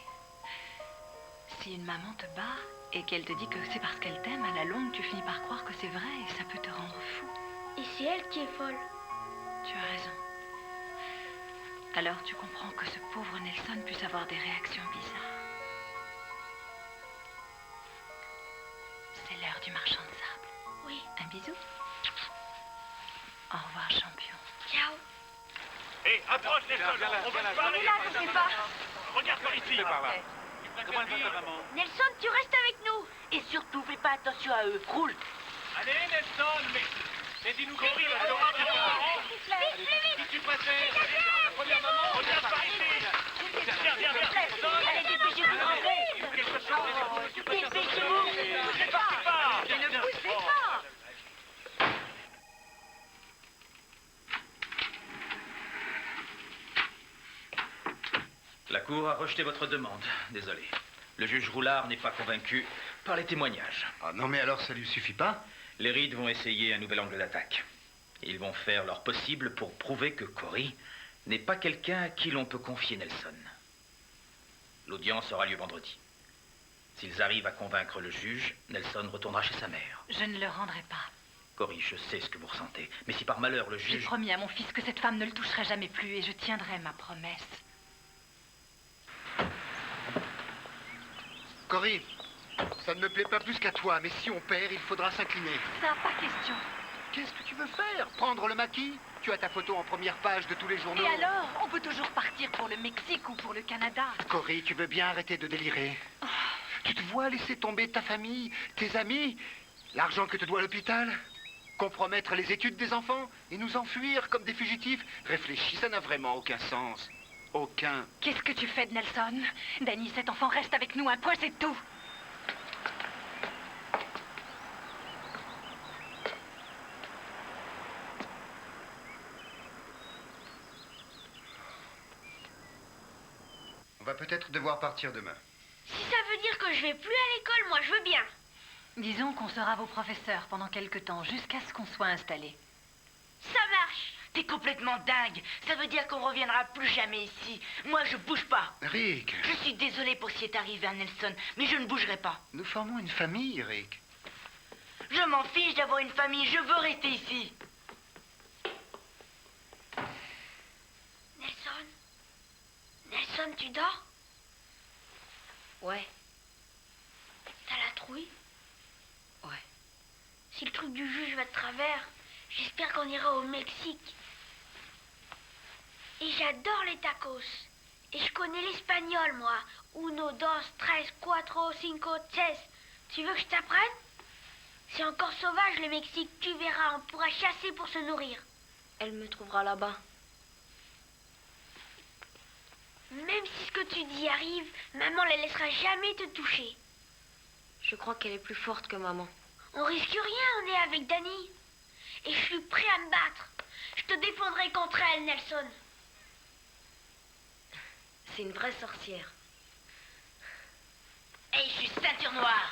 Si une maman te bat et qu'elle te dit que c'est parce qu'elle t'aime, à la longue, tu finis par croire que c'est vrai et ça peut te rendre fou. Et c'est elle qui est folle. Tu as raison. Alors tu comprends que ce pauvre Nelson puisse avoir des réactions bizarres. C'est l'heure du marchand de sable. Oui. Un bisou. Au revoir, champion. Ciao. Hé, approche Nelson. On va se parler. On est là, je sais pas. Regarde par ici. par là. Comment va ta maman? Nelson, tu restes avec nous. Et surtout, fais pas attention à eux. Roule. Allez, Nelson, mais dis-nous que tu vas Vite, plus vite. tu passais. La première maman, regarde par ici. Viens, Nelson. Allez, dépêchez-vous. Quelque chose. Dépêchez-vous. Ne poussez pas. La Cour a rejeté votre demande. Désolé. Le juge Roulard n'est pas convaincu par les témoignages. Ah non, mais alors ça lui suffit pas? Les Reed vont essayer un nouvel angle d'attaque. Ils vont faire leur possible pour prouver que Cory n'est pas quelqu'un à qui l'on peut confier Nelson. L'audience aura lieu vendredi. S'ils arrivent à convaincre le juge, Nelson retournera chez sa mère. Je ne le rendrai pas. Cory, je sais ce que vous ressentez, mais si par malheur le J'ai juge... promis à mon fils que cette femme ne le toucherait jamais plus et je tiendrai ma promesse. Cory, ça ne me plaît pas plus qu'à toi, mais si on perd, il faudra s'incliner. Ça, pas question. Qu'est-ce que tu veux faire? Prendre le maquis? Tu as ta photo en première page de tous les journaux. Et alors? On peut toujours partir pour le Mexique ou pour le Canada. Cory, tu veux bien arrêter de délirer? Tu te vois laisser tomber ta famille, tes amis, l'argent que te doit l'hôpital, compromettre les études des enfants et nous enfuir comme des fugitifs? Réfléchis, ça n'a vraiment aucun sens. Aucun. Qu'est-ce que tu fais de Nelson? Danny, cet enfant reste avec nous, un point, c'est tout. On va peut-être devoir partir demain. Si ça veut dire que je vais plus à l'école, moi je veux bien. Disons qu'on sera vos professeurs pendant quelque temps, jusqu'à ce qu'on soit installés. Ça marche. T'es complètement dingue. Ça veut dire qu'on reviendra plus jamais ici. Moi, je bouge pas. Rick. Je suis désolée pour ce qui est arrivé à Nelson, mais je ne bougerai pas. Nous formons une famille, Rick. Je m'en fiche d'avoir une famille. Je veux rester ici. Nelson? Nelson, tu dors? Ouais, T'as la trouille? ouais. Si le truc du juge va de travers, j'espère qu'on ira au Mexique. Et j'adore les tacos. Et je connais l'espagnol, moi. Uno, dos, tres, cuatro, cinco, seis. Tu veux que je t'apprenne? C'est encore sauvage, le Mexique. Tu verras, on pourra chasser pour se nourrir. Elle me trouvera là-bas. Même si ce que tu dis arrive, maman ne la laissera jamais te toucher. Je crois qu'elle est plus forte que maman. On risque rien, on est avec Danny. Et je suis prêt à me battre. Je te défendrai contre elle, Nelson. C'est une vraie sorcière. Hey, je suis ceinture noire.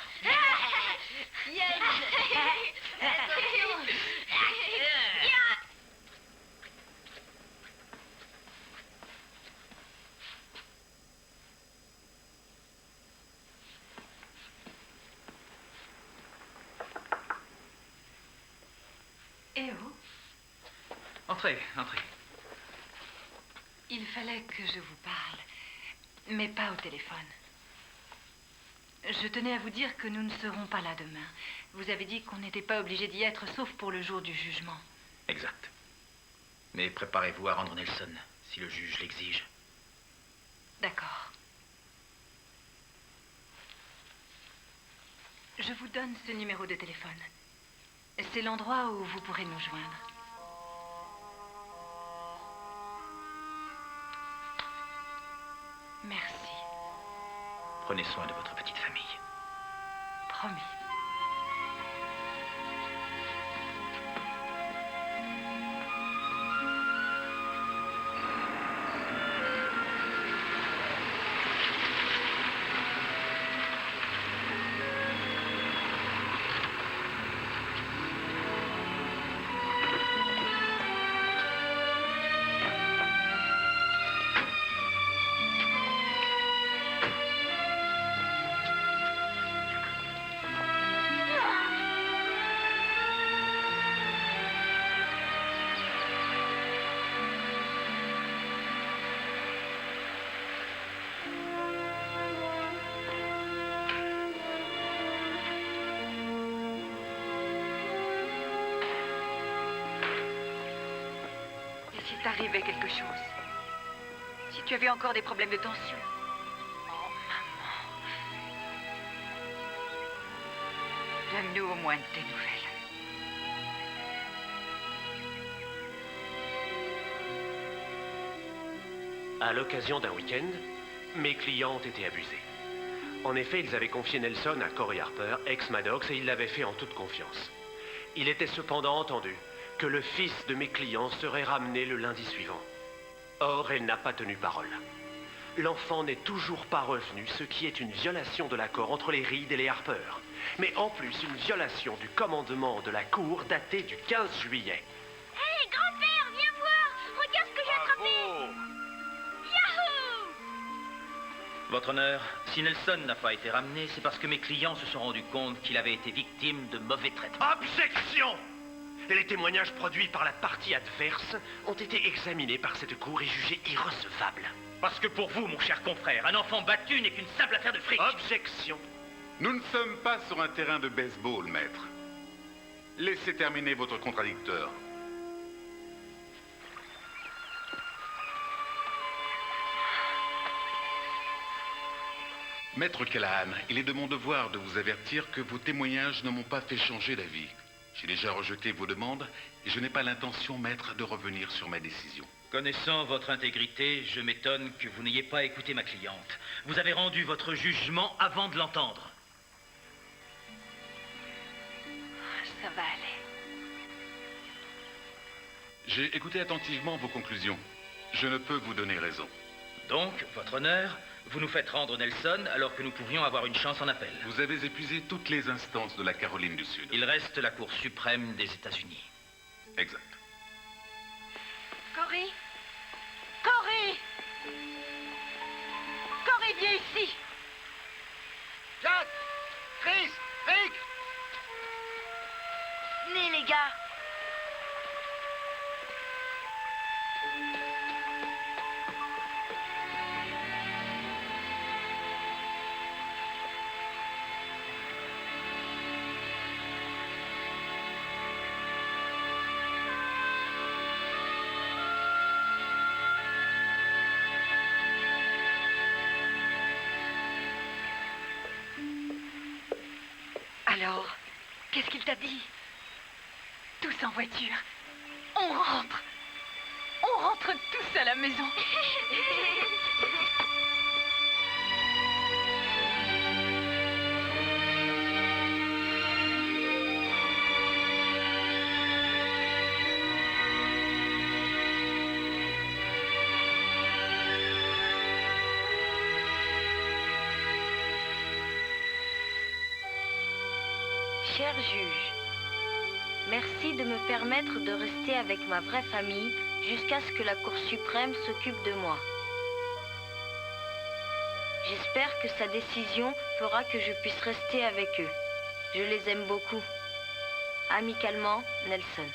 Eh oh, Entrez, entrez. il fallait que je vous parle, mais pas au téléphone. Je tenais à vous dire que nous ne serons pas là demain. Vous avez dit qu'on n'était pas obligé d'y être, sauf pour le jour du jugement. Exact. Mais préparez-vous à rendre Nelson, si le juge l'exige. D'accord. Je vous donne ce numéro de téléphone. C'est l'endroit où vous pourrez nous joindre. Merci. Prenez soin de votre petite famille. Promis. t'arrivait quelque chose. Si tu avais encore des problèmes de tension. Oh, maman. Donne-nous au moins de tes nouvelles. À l'occasion d'un week-end, mes clients ont été abusés. En effet, ils avaient confié Nelson à Corey Harper, ex-Maddox, et ils l'avaient fait en toute confiance. Il était cependant entendu que le fils de mes clients serait ramené le lundi suivant. Or, elle n'a pas tenu parole. L'enfant n'est toujours pas revenu, ce qui est une violation de l'accord entre les Reed et les Harper. Mais en plus, une violation du commandement de la cour daté du 15 juillet. Hé, grand-père, viens voir. Regarde ce que j'ai attrapé. Yahoo! Votre honneur, si Nelson n'a pas été ramené, c'est parce que mes clients se sont rendus compte qu'il avait été victime de mauvais traitements. Objection! Les témoignages produits par la partie adverse ont été examinés par cette cour et jugés irrecevables. Parce que pour vous, mon cher confrère, un enfant battu n'est qu'une simple affaire de fric. Objection! Nous ne sommes pas sur un terrain de baseball, maître. Laissez terminer votre contradicteur. Maître Callahan, il est de mon devoir de vous avertir que vos témoignages ne m'ont pas fait changer d'avis. J'ai déjà rejeté vos demandes et je n'ai pas l'intention, maître, de revenir sur ma décision. Connaissant votre intégrité, je m'étonne que vous n'ayez pas écouté ma cliente. Vous avez rendu votre jugement avant de l'entendre. Ça va aller. J'ai écouté attentivement vos conclusions. Je ne peux vous donner raison. Donc, votre honneur, vous nous faites rendre Nelson alors que nous pourrions avoir une chance en appel. Vous avez épuisé toutes les instances de la Caroline du Sud. Il reste la Cour suprême des États-Unis. Exact. Corey! Corey! Corey, viens ici! Jack! Chris! Rick! Venez, les gars. Alors, qu'est-ce qu'il t'a dit? Tous en voiture. On rentre. On rentre tous à la maison. Cher juge, merci de me permettre de rester avec ma vraie famille jusqu'à ce que la Cour suprême s'occupe de moi. J'espère que sa décision fera que je puisse rester avec eux. Je les aime beaucoup. Amicalement, Nelson.